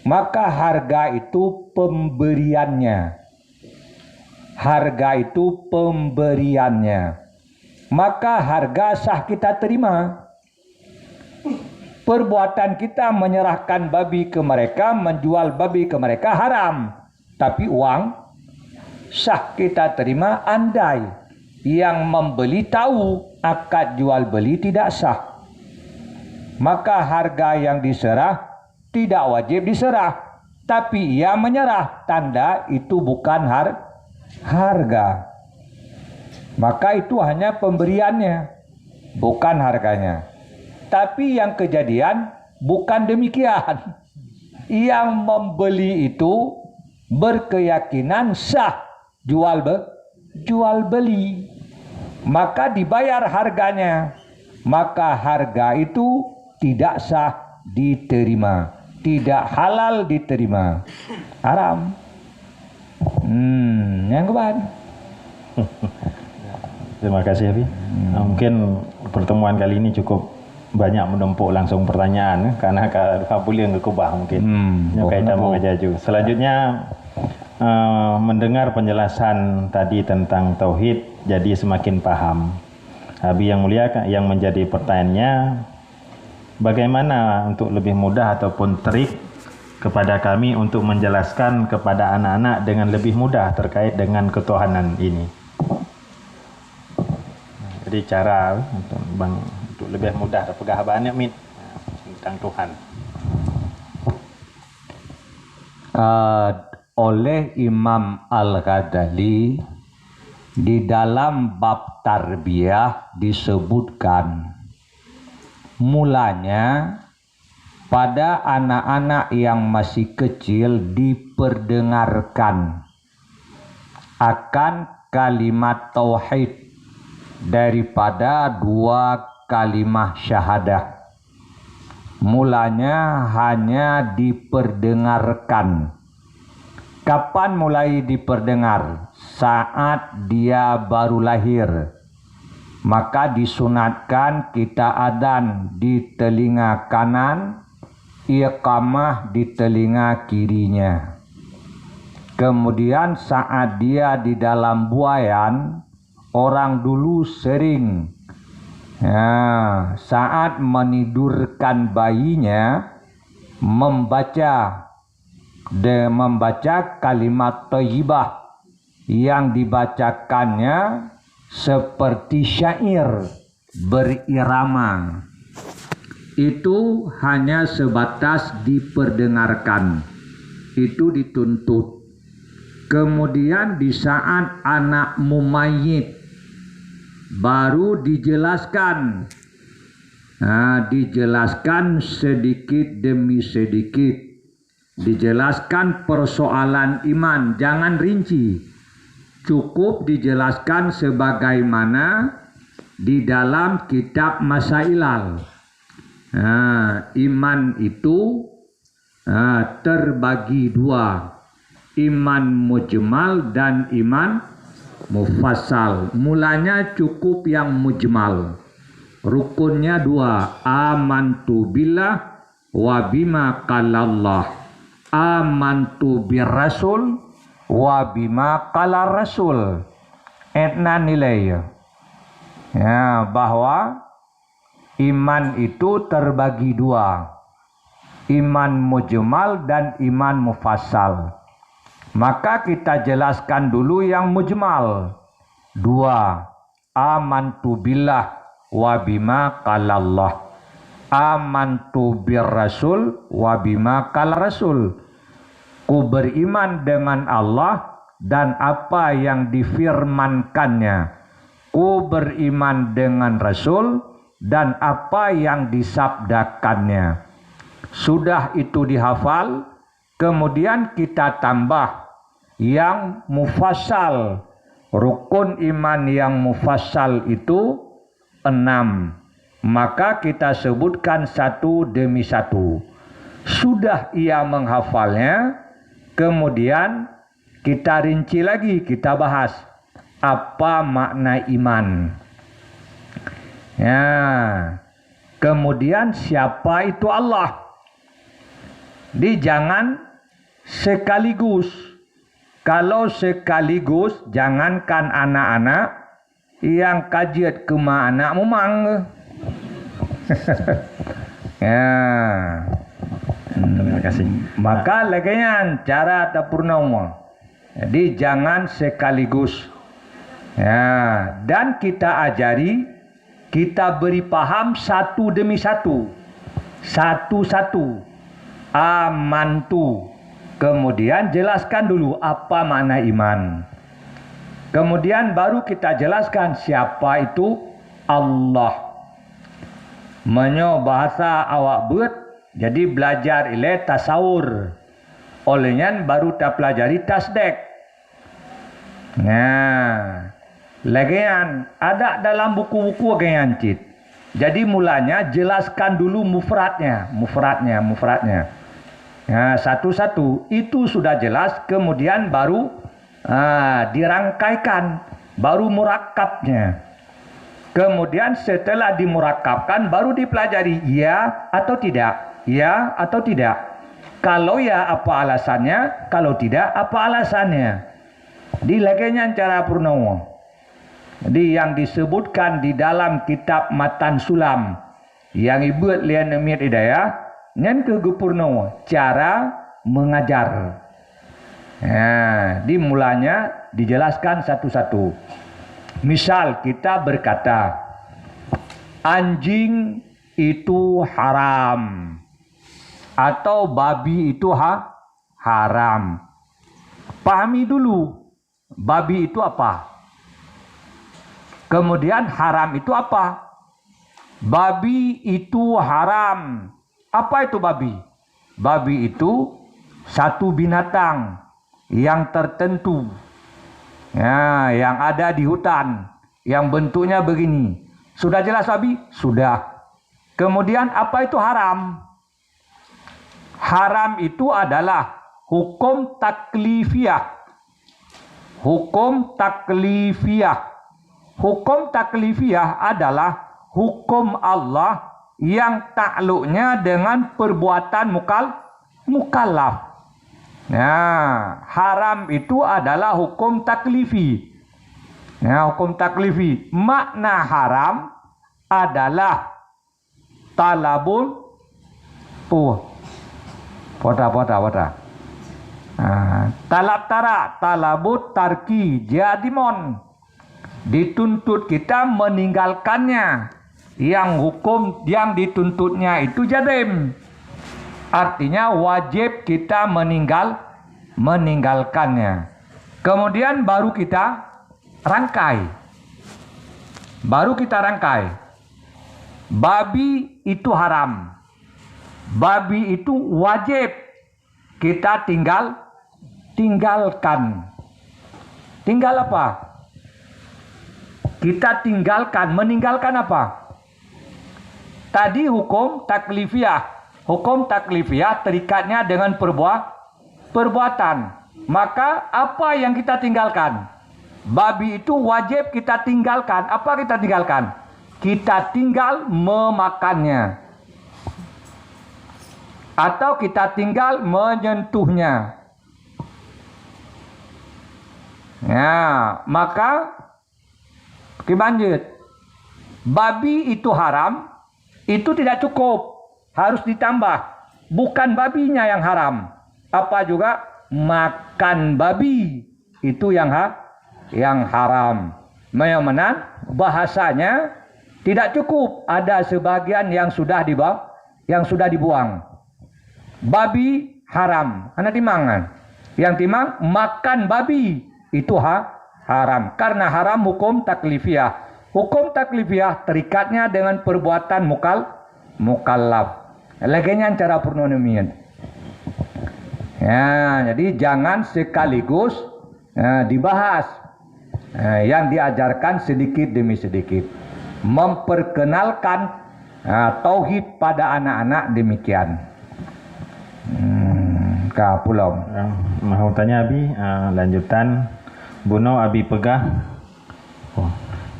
Maka harga itu pemberiannya. Harga itu pemberiannya. Maka harga sah kita terima. Perbuatan kita menyerahkan babi ke mereka, menjual babi ke mereka haram. Tapi uang sah kita terima andai yang membeli tahu akad jual beli tidak sah. Maka harga yang diserah tidak wajib diserah, tapi ia menyerah, tanda itu bukan harga. Maka itu hanya pemberiannya, bukan harganya. Tapi yang kejadian bukan demikian. Yang membeli itu berkeyakinan sah jual beli, maka dibayar harganya. Maka harga itu tidak sah diterima. Tidak halal diterima, haram. Yang keban. Terima kasih Abi. Mungkin pertemuan kali ini cukup banyak menumpuk langsung pertanyaan karena kabul yang kekubah mungkin. Kaitan mengajaju. Selanjutnya mendengar penjelasan tadi tentang tauhid jadi semakin paham. Abi yang mulia, yang menjadi pertanyaannya, bagaimana untuk lebih mudah ataupun trik kepada kami untuk menjelaskan kepada anak-anak dengan lebih mudah terkait dengan ketuhanan ini. Jadi cara untuk lebih mudah pegahabannya tentang Tuhan. Oleh Imam Al-Ghazali di dalam bab tarbiyah disebutkan mulanya pada anak-anak yang masih kecil diperdengarkan akan kalimat tauhid daripada 2 kalimat syahadah. Mulanya hanya diperdengarkan. Kapan mulai diperdengar? Saat dia baru lahir. Maka disunatkan kita adzan di telinga kanan, iqamah di telinga kirinya. Kemudian saat dia di dalam buayan, orang dulu sering saat menidurkan bayinya membaca kalimat thayyibah yang dibacakannya seperti syair berirama. Itu hanya sebatas diperdengarkan. Itu dituntut. Kemudian di saat anak mumayyit baru dijelaskan. Dijelaskan sedikit demi sedikit. Dijelaskan persoalan iman, jangan rinci. Cukup dijelaskan sebagaimana di dalam kitab Masailal. Iman itu terbagi 2. Iman mujmal dan iman mufassal. Mulanya cukup yang mujmal. Rukunnya 2. Amantu billah wa bima qalallah. Amantu birrasul wa bima qala rasul. Etna nilai bahwa iman itu terbagi 2. iman mujmal dan iman mufassal. Maka kita jelaskan dulu yang mujmal. 2. Amantu billah wa bima qalallah. Amantu bir rasul wa bima qala rasul. Ku beriman dengan Allah dan apa yang difirmankannya. Ku beriman dengan rasul dan apa yang disabdakannya. Sudah itu dihafal, kemudian kita tambah yang mufassal. Rukun iman yang mufassal itu 6. Maka kita sebutkan satu demi satu. Sudah ia menghafalnya, kemudian kita rinci lagi, kita bahas apa makna iman. Ya, kemudian siapa itu Allah? Jangan sekaligus. Kalau sekaligus, jangankan anak-anak yang kajian ke anak memang. Ya. Terima kasih. Maka lagian cara tapurnama. Jadi jangan sekaligus. Ya, dan kita ajari, kita beri paham satu demi satu. Satu-satu. Amantu. Kemudian jelaskan dulu apa makna iman. Kemudian baru kita jelaskan siapa itu Allah. Menyo bahasa awak buat, jadi belajar ile tasawur. Olehnya baru tak pelajari tasdek. Nah, lagian ada dalam buku-buku lagian cit. Jadi mulanya jelaskan dulu mufradnya. Nah, satu-satu itu sudah jelas, kemudian baru dirangkaikan, baru murakabnya. Kemudian setelah dimurakabkan baru dipelajari ya atau tidak, ya atau tidak. Kalau ya apa alasannya, kalau tidak apa alasannya. Di laginya cara purnawa. Jadi yang disebutkan di dalam kitab Matan Sulam yang ibu lian emir hidayah nyan ke Purnawa cara mengajar. Nah, dimulanya dijelaskan satu-satu. Misal kita berkata anjing itu haram atau babi itu haram. Pahami dulu babi itu apa. Kemudian haram itu apa? Babi itu haram. Apa itu babi? Babi itu satu binatang yang tertentu. Ya, yang ada di hutan, yang bentuknya begini. Sudah jelas babi? Sudah. Kemudian apa itu haram? Haram itu adalah hukum taklifiyah. Hukum taklifiyah. Hukum taklifiyah adalah hukum Allah yang takluknya dengan perbuatan mukallaf. Nah, haram itu adalah hukum taklifi. Nah, hukum taklifi. Makna haram adalah talabul talabut tarki jadimon. Dituntut kita meninggalkannya. Yang hukum yang dituntutnya itu jadim. Artinya wajib kita meninggalkannya. Kemudian baru kita rangkai. Babi itu haram. Babi itu wajib kita tinggalkan. Tinggal apa? Kita meninggalkan apa? Tadi hukum taklifiyah. Hukum taklifiyah terikatnya dengan perbuatan. Maka apa yang kita tinggalkan? Babi itu wajib kita tinggalkan. Apa kita tinggalkan? Kita tinggal memakannya. Atau kita tinggal menyentuhnya. Ya, maka lanjut. Babi itu haram, itu tidak cukup, harus ditambah. bukan babinya yang haram. Apa juga makan babi itu yang haram. Memang bahasanya tidak cukup, ada sebagian yang sudah dibuang. Babi haram, anak timangan. Yang timang makan babi itu haram. Karena haram hukum taklifiyah. Hukum taklifiyah terikatnya dengan perbuatan mukallaf. Laginya cara purnonomian. Ya, jadi jangan sekaligus dibahas. Yang diajarkan sedikit demi sedikit. Memperkenalkan tauhid pada anak-anak demikian. Pulau. Mau tanya Abi, lanjutan. Buno Abi pegah.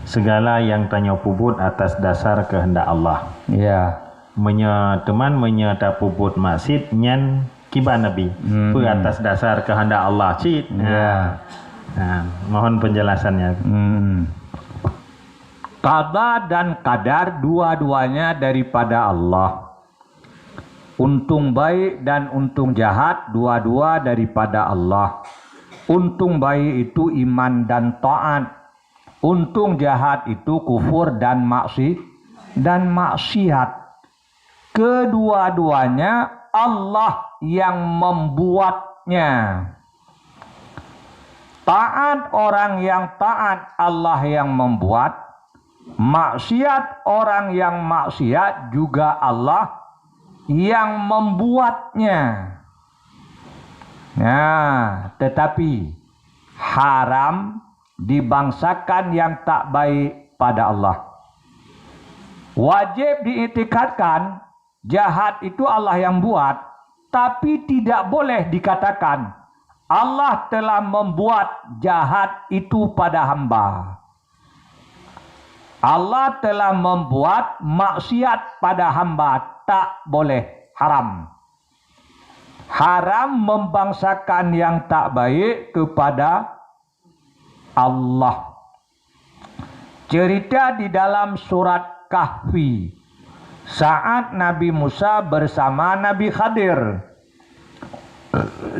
Segala yang tanya pubut atas dasar kehendak Allah. Ya. Teman menyata pubut maksud nyan kiba Nabi. Atas dasar kehendak Allah. Cid. Ya. Mohon penjelasannya. Qada dan qadar dua-duanya daripada Allah. Untung baik dan untung jahat dua-dua daripada Allah. Untung baik itu iman dan taat. Untung jahat itu kufur dan maksiat. Kedua-duanya Allah yang membuatnya. Taat orang yang taat Allah yang membuat. Maksiat orang yang maksiat juga Allah yang membuatnya. Nah, tetapi haram dibangsakan yang tak baik pada Allah. Wajib diitikadkan jahat itu Allah yang buat, tapi tidak boleh dikatakan Allah telah membuat jahat itu pada hamba. Allah telah membuat maksiat pada hamba, tak boleh, haram. Haram membangsakan yang tak baik kepada Allah. Cerita di dalam surat Kahfi saat Nabi Musa bersama Nabi Khadir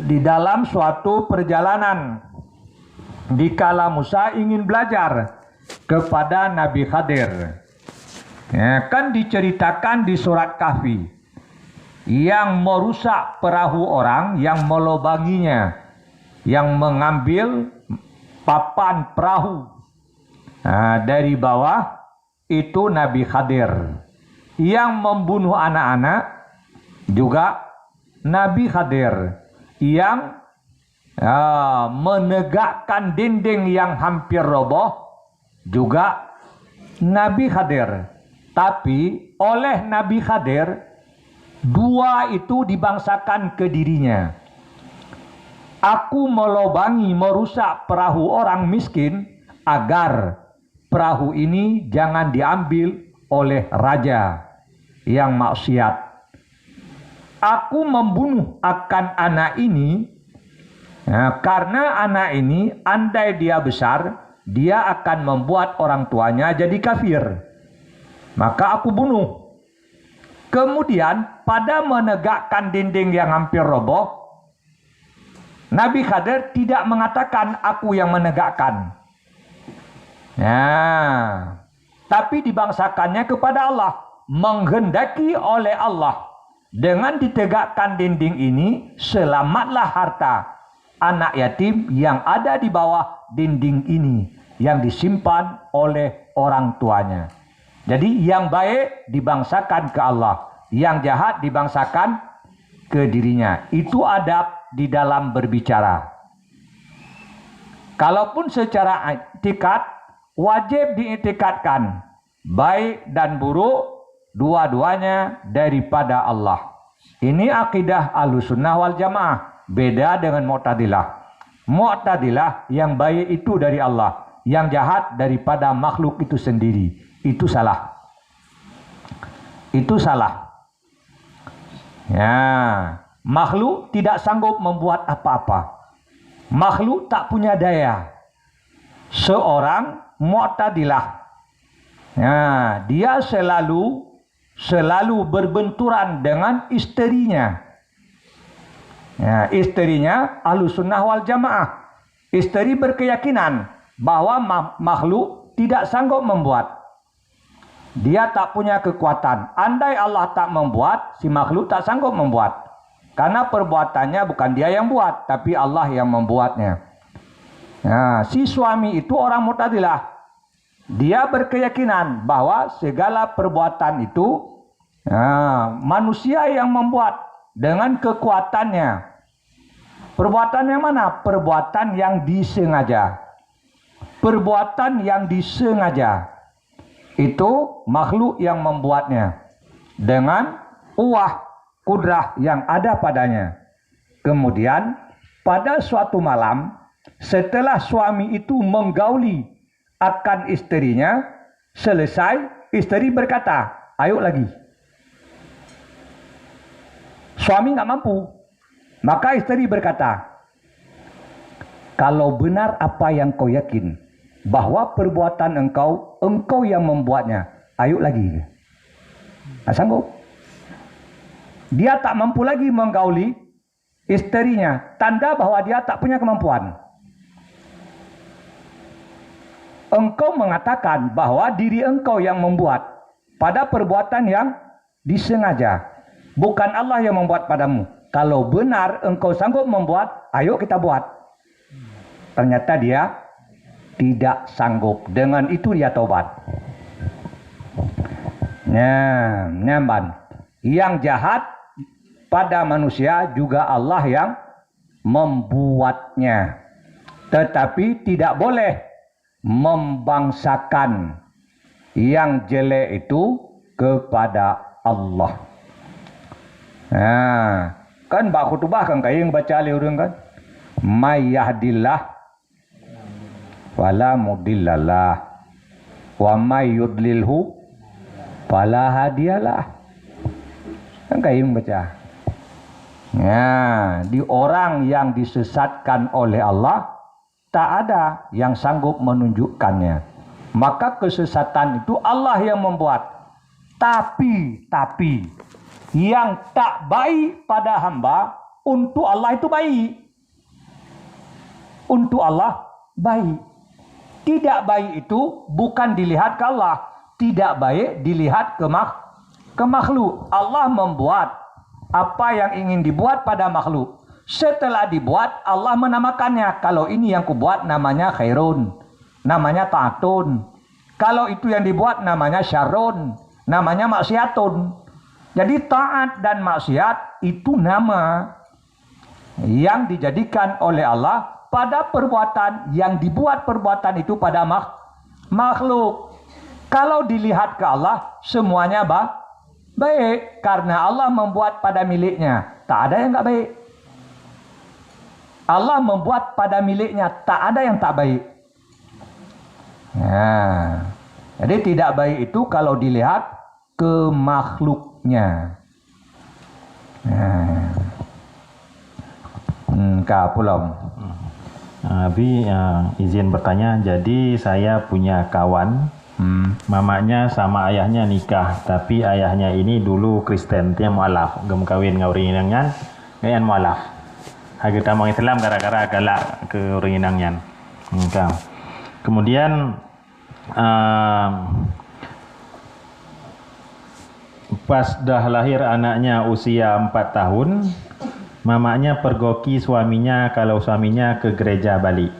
di dalam suatu perjalanan, dikala Musa ingin belajar kepada Nabi Khadir. Ya, kan diceritakan di surat Kahfi yang merusak perahu orang, yang melobanginya, yang mengambil papan perahu dari bawah itu Nabi Khadir. Yang membunuh anak-anak juga Nabi Khadir. Yang menegakkan dinding yang hampir roboh juga Nabi Khadir. Tapi oleh Nabi Khadir, dua itu dibangsakan ke dirinya. Aku melobangi, merusak perahu orang miskin agar perahu ini jangan diambil oleh raja yang maksiat. Aku membunuh akan anak ini karena anak ini andai dia besar, dia akan membuat orang tuanya jadi kafir. Maka aku bunuh. Kemudian pada menegakkan dinding yang hampir roboh, Nabi Khadir tidak mengatakan aku yang menegakkan. Tapi dibangsakannya kepada Allah, menghendaki oleh Allah. Dengan ditegakkan dinding ini, selamatlah harta anak yatim yang ada di bawah dinding ini, yang disimpan oleh orang tuanya. Jadi yang baik dibangsakan ke Allah, yang jahat dibangsakan ke dirinya. Itu adab di dalam berbicara. Kalaupun secara etikat wajib diitikadkan baik dan buruk dua-duanya daripada Allah. Ini akidah Ahlussunnah wal Jamaah, beda dengan Mu'tazilah. Mu'tazilah yang baik itu dari Allah, yang jahat daripada makhluk itu sendiri. Itu salah. Itu salah. Ya, makhluk tidak sanggup membuat apa-apa. Makhluk tak punya daya. Seorang Mu'tazilah, dia selalu selalu berbenturan dengan istrinya. Ya, istrinya Ahlussunnah wal Jamaah. Istri berkeyakinan bahwa makhluk tidak sanggup membuat. Dia tak punya kekuatan. Andai Allah tak membuat, si makhluk tak sanggup membuat. Karena perbuatannya bukan dia yang buat, tapi Allah yang membuatnya. Nah, si suami itu orang Mu'tazilah. Dia berkeyakinan bahwa segala perbuatan itu manusia yang membuat dengan kekuatannya. Perbuatan yang mana? Perbuatan yang disengaja. Perbuatan yang disengaja. Itu makhluk yang membuatnya. Dengan uwah, kudrah yang ada padanya. Kemudian pada suatu malam, setelah suami itu menggauli akan istrinya, selesai, istri berkata, ayo lagi. Suami nggak mampu. Maka istri berkata, kalau benar apa yang kau yakin, bahwa perbuatan engkau yang membuatnya, ayo lagi. Nah, sanggup. Dia tak mampu lagi menggauli istrinya, tanda bahwa dia tak punya kemampuan. Engkau mengatakan bahwa diri engkau yang membuat pada perbuatan yang disengaja. Bukan Allah yang membuat padamu. Kalau benar engkau sanggup membuat, ayo kita buat. Ternyata dia tidak sanggup. Dengan itu dia taubat. Nyaman. Yang jahat pada manusia juga Allah yang membuatnya. Tetapi tidak boleh membangsakan yang jelek itu kepada Allah. Kan bak khutbah kan kayak yang baca oleh orang kan, may yahdillah fala mudhillalah wa may yudlilhu fala hadiyalah. Kan kayak yang baca. Di orang yang disesatkan oleh Allah, tak ada yang sanggup menunjukkannya. Maka kesesatan itu Allah yang membuat. Tapi yang tak baik pada hamba, untuk Allah itu baik. Untuk Allah baik. Tidak baik itu bukan dilihat ke Allah. Tidak baik dilihat ke makhluk. Allah membuat apa yang ingin dibuat pada makhluk. Setelah dibuat, Allah menamakannya. Kalau ini yang kubuat namanya khairun, namanya ta'atun. Kalau itu yang dibuat namanya syarun, namanya maksiatun. Jadi taat dan maksiat itu nama yang dijadikan oleh Allah pada perbuatan yang dibuat perbuatan itu pada makhluk. Kalau dilihat ke Allah, semuanya baik. Karena Allah membuat pada miliknya, tak ada yang tak baik. Allah membuat pada miliknya, tak ada yang tak baik. Jadi tidak baik itu kalau dilihat ke makhluknya. Kak Pulau. Abi izin bertanya, jadi saya punya kawan, mamanya sama ayahnya nikah, tapi ayahnya ini dulu Kristen, dia mualaf, gem kawin ngawri inangnya, ngayan mualaf. Kita mau Islam gara-gara galak ke orang inangnya. Kemudian pas dah lahir anaknya usia 4 tahun, mamanya pergoki suaminya kalau suaminya ke gereja balik.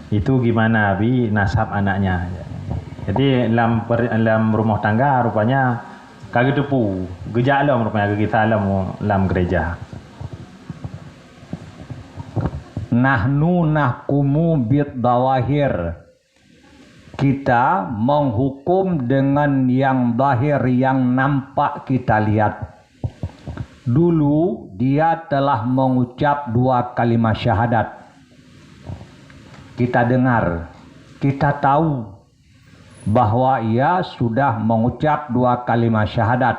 Itu gimana Abi nasab anaknya? Jadi dalam rumah tangga rupanya kagak tepu, gejala rupanya kita dalam gereja. Nahnu nahkumu bid dawahir. Kita menghukum dengan yang zahir, yang nampak kita lihat. Dulu dia telah mengucap 2 kalimat syahadat. Kita dengar, kita tahu bahwa ia sudah mengucap 2 kalimat syahadat.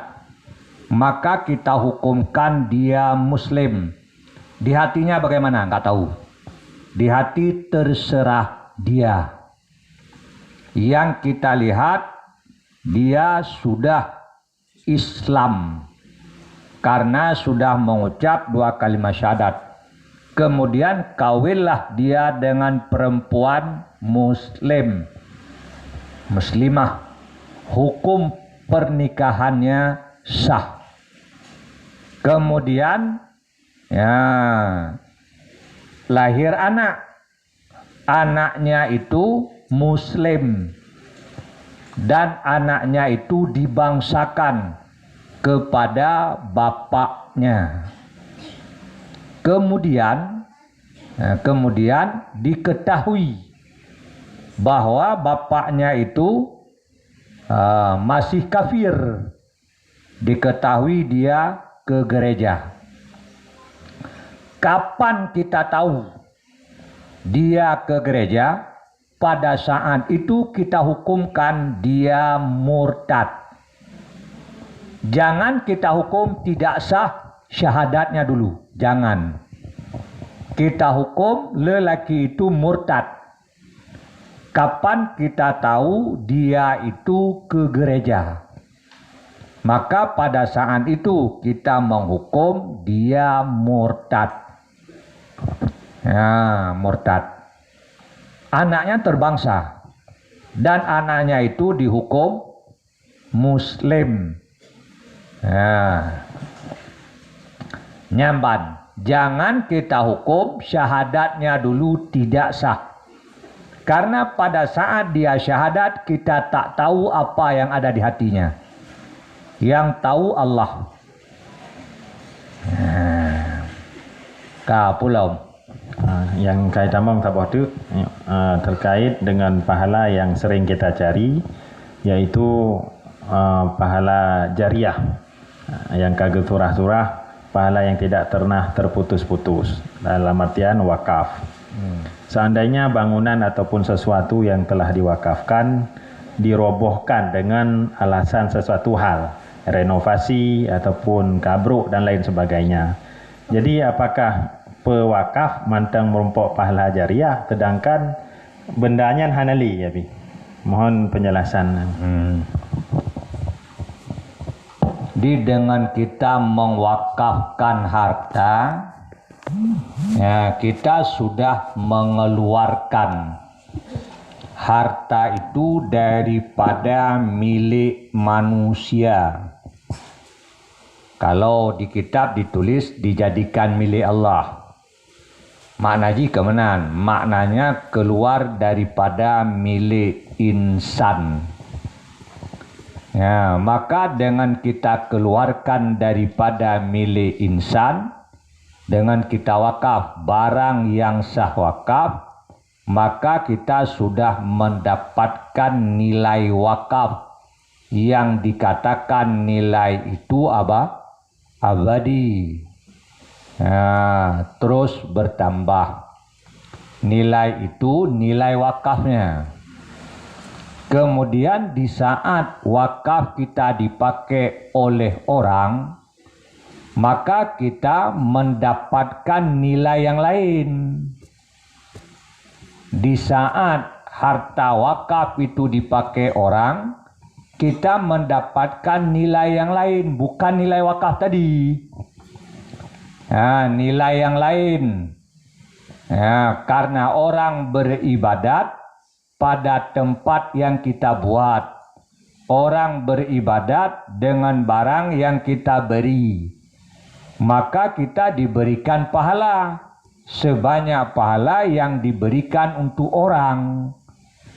Maka kita hukumkan dia muslim. Di hatinya bagaimana? Nggak tahu. Di hati terserah dia. Yang kita lihat, dia sudah Islam karena sudah mengucap 2 kalimat syahadat. Kemudian kawinlah dia dengan perempuan muslimah. Hukum pernikahannya sah. Kemudian lahir anak. Anaknya itu muslim. Dan anaknya itu dibangsakan kepada bapaknya. Kemudian diketahui bahwa bapaknya itu masih kafir. Diketahui dia ke gereja. Kapan kita tahu dia ke gereja? Pada saat itu kita hukumkan dia murtad. Jangan kita hukum tidak sah syahadatnya dulu. Jangan. Kita hukum lelaki itu murtad. Kapan kita tahu dia itu ke gereja? Maka pada saat itu kita menghukum dia murtad. Murtad. Anaknya terbangsa. Dan anaknya itu dihukum muslim. Nyamban. Jangan kita hukum syahadatnya dulu tidak sah. Karena pada saat dia syahadat kita tak tahu apa yang ada di hatinya. Yang tahu Allah. Pulau. Yang kait tamang tabah tu terkait dengan pahala yang sering kita cari, yaitu pahala jariah yang kagak surah-surah, pahala yang tidak pernah terputus-putus, dalam artian wakaf. Seandainya bangunan ataupun sesuatu yang telah diwakafkan dirobohkan dengan alasan sesuatu hal, renovasi ataupun kabruk dan lain sebagainya. Jadi apakah pewakaf mantang merumpok pahala jariah sedangkan bendanya hanali ya bi? Mohon penjelasan. Dengan kita mewakafkan harta, kita sudah mengeluarkan harta itu daripada milik manusia. Kalau di kitab ditulis dijadikan milik Allah. Maknanya kemenan, maknanya keluar daripada milik insan. Maka dengan kita keluarkan daripada milik insan, dengan kita wakaf barang yang sah wakaf, maka kita sudah mendapatkan nilai wakaf yang dikatakan nilai itu abadi. Terus bertambah. Nilai itu nilai wakafnya. Kemudian di saat wakaf kita dipakai oleh orang, maka kita mendapatkan nilai yang lain. Di saat harta wakaf itu dipakai orang, kita mendapatkan nilai yang lain, bukan nilai wakaf tadi. Nilai yang lain. Karena orang beribadat pada tempat yang kita buat. Orang beribadat dengan barang yang kita beri. Maka kita diberikan pahala sebanyak pahala yang diberikan untuk orang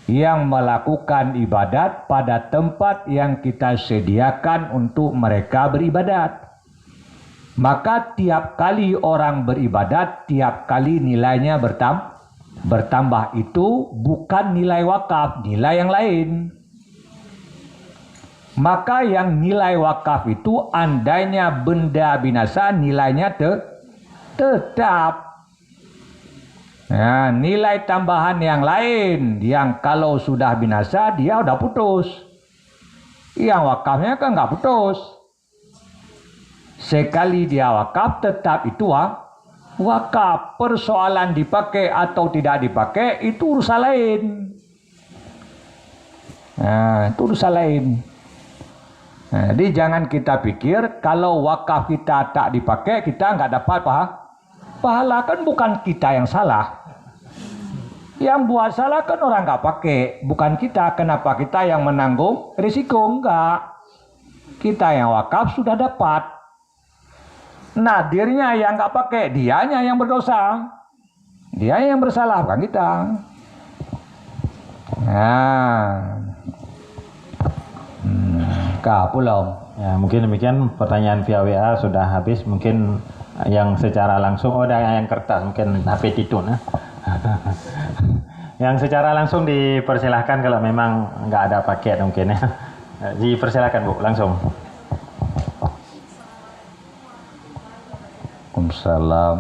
yang melakukan ibadat pada tempat yang kita sediakan untuk mereka beribadat. Maka tiap kali orang beribadat, tiap kali nilainya bertambah. Itu bukan nilai wakaf, nilai yang lain. Maka yang nilai wakaf itu andainya benda binasa, nilainya tetap. Nilai tambahan yang lain, yang kalau sudah binasa dia udah putus. Yang wakafnya kan nggak putus. Sekali dia wakaf tetap itu wakaf. Persoalan dipakai atau tidak dipakai itu urusan lain. Itu urusan lain. Jadi jangan kita pikir kalau wakaf kita tak dipakai kita nggak dapat pahala. Kan bukan kita yang salah. Yang buat salah kan orang nggak pakai, bukan kita. Kenapa kita yang menanggung risiko? Enggak. Kita yang wakaf sudah dapat. Nadirnya yang nggak pakai, dianya yang berdosa. Dia yang bersalah, bukan kita. Nah, belum. Ya, mungkin demikian pertanyaan via WA sudah habis. Mungkin yang secara langsung, ada yang kertas, mungkin HP titun. Yang secara langsung dipersilahkan kalau memang nggak ada paket mungkin ya. Dipersilahkan Bu, langsung. Waalaikumsalam.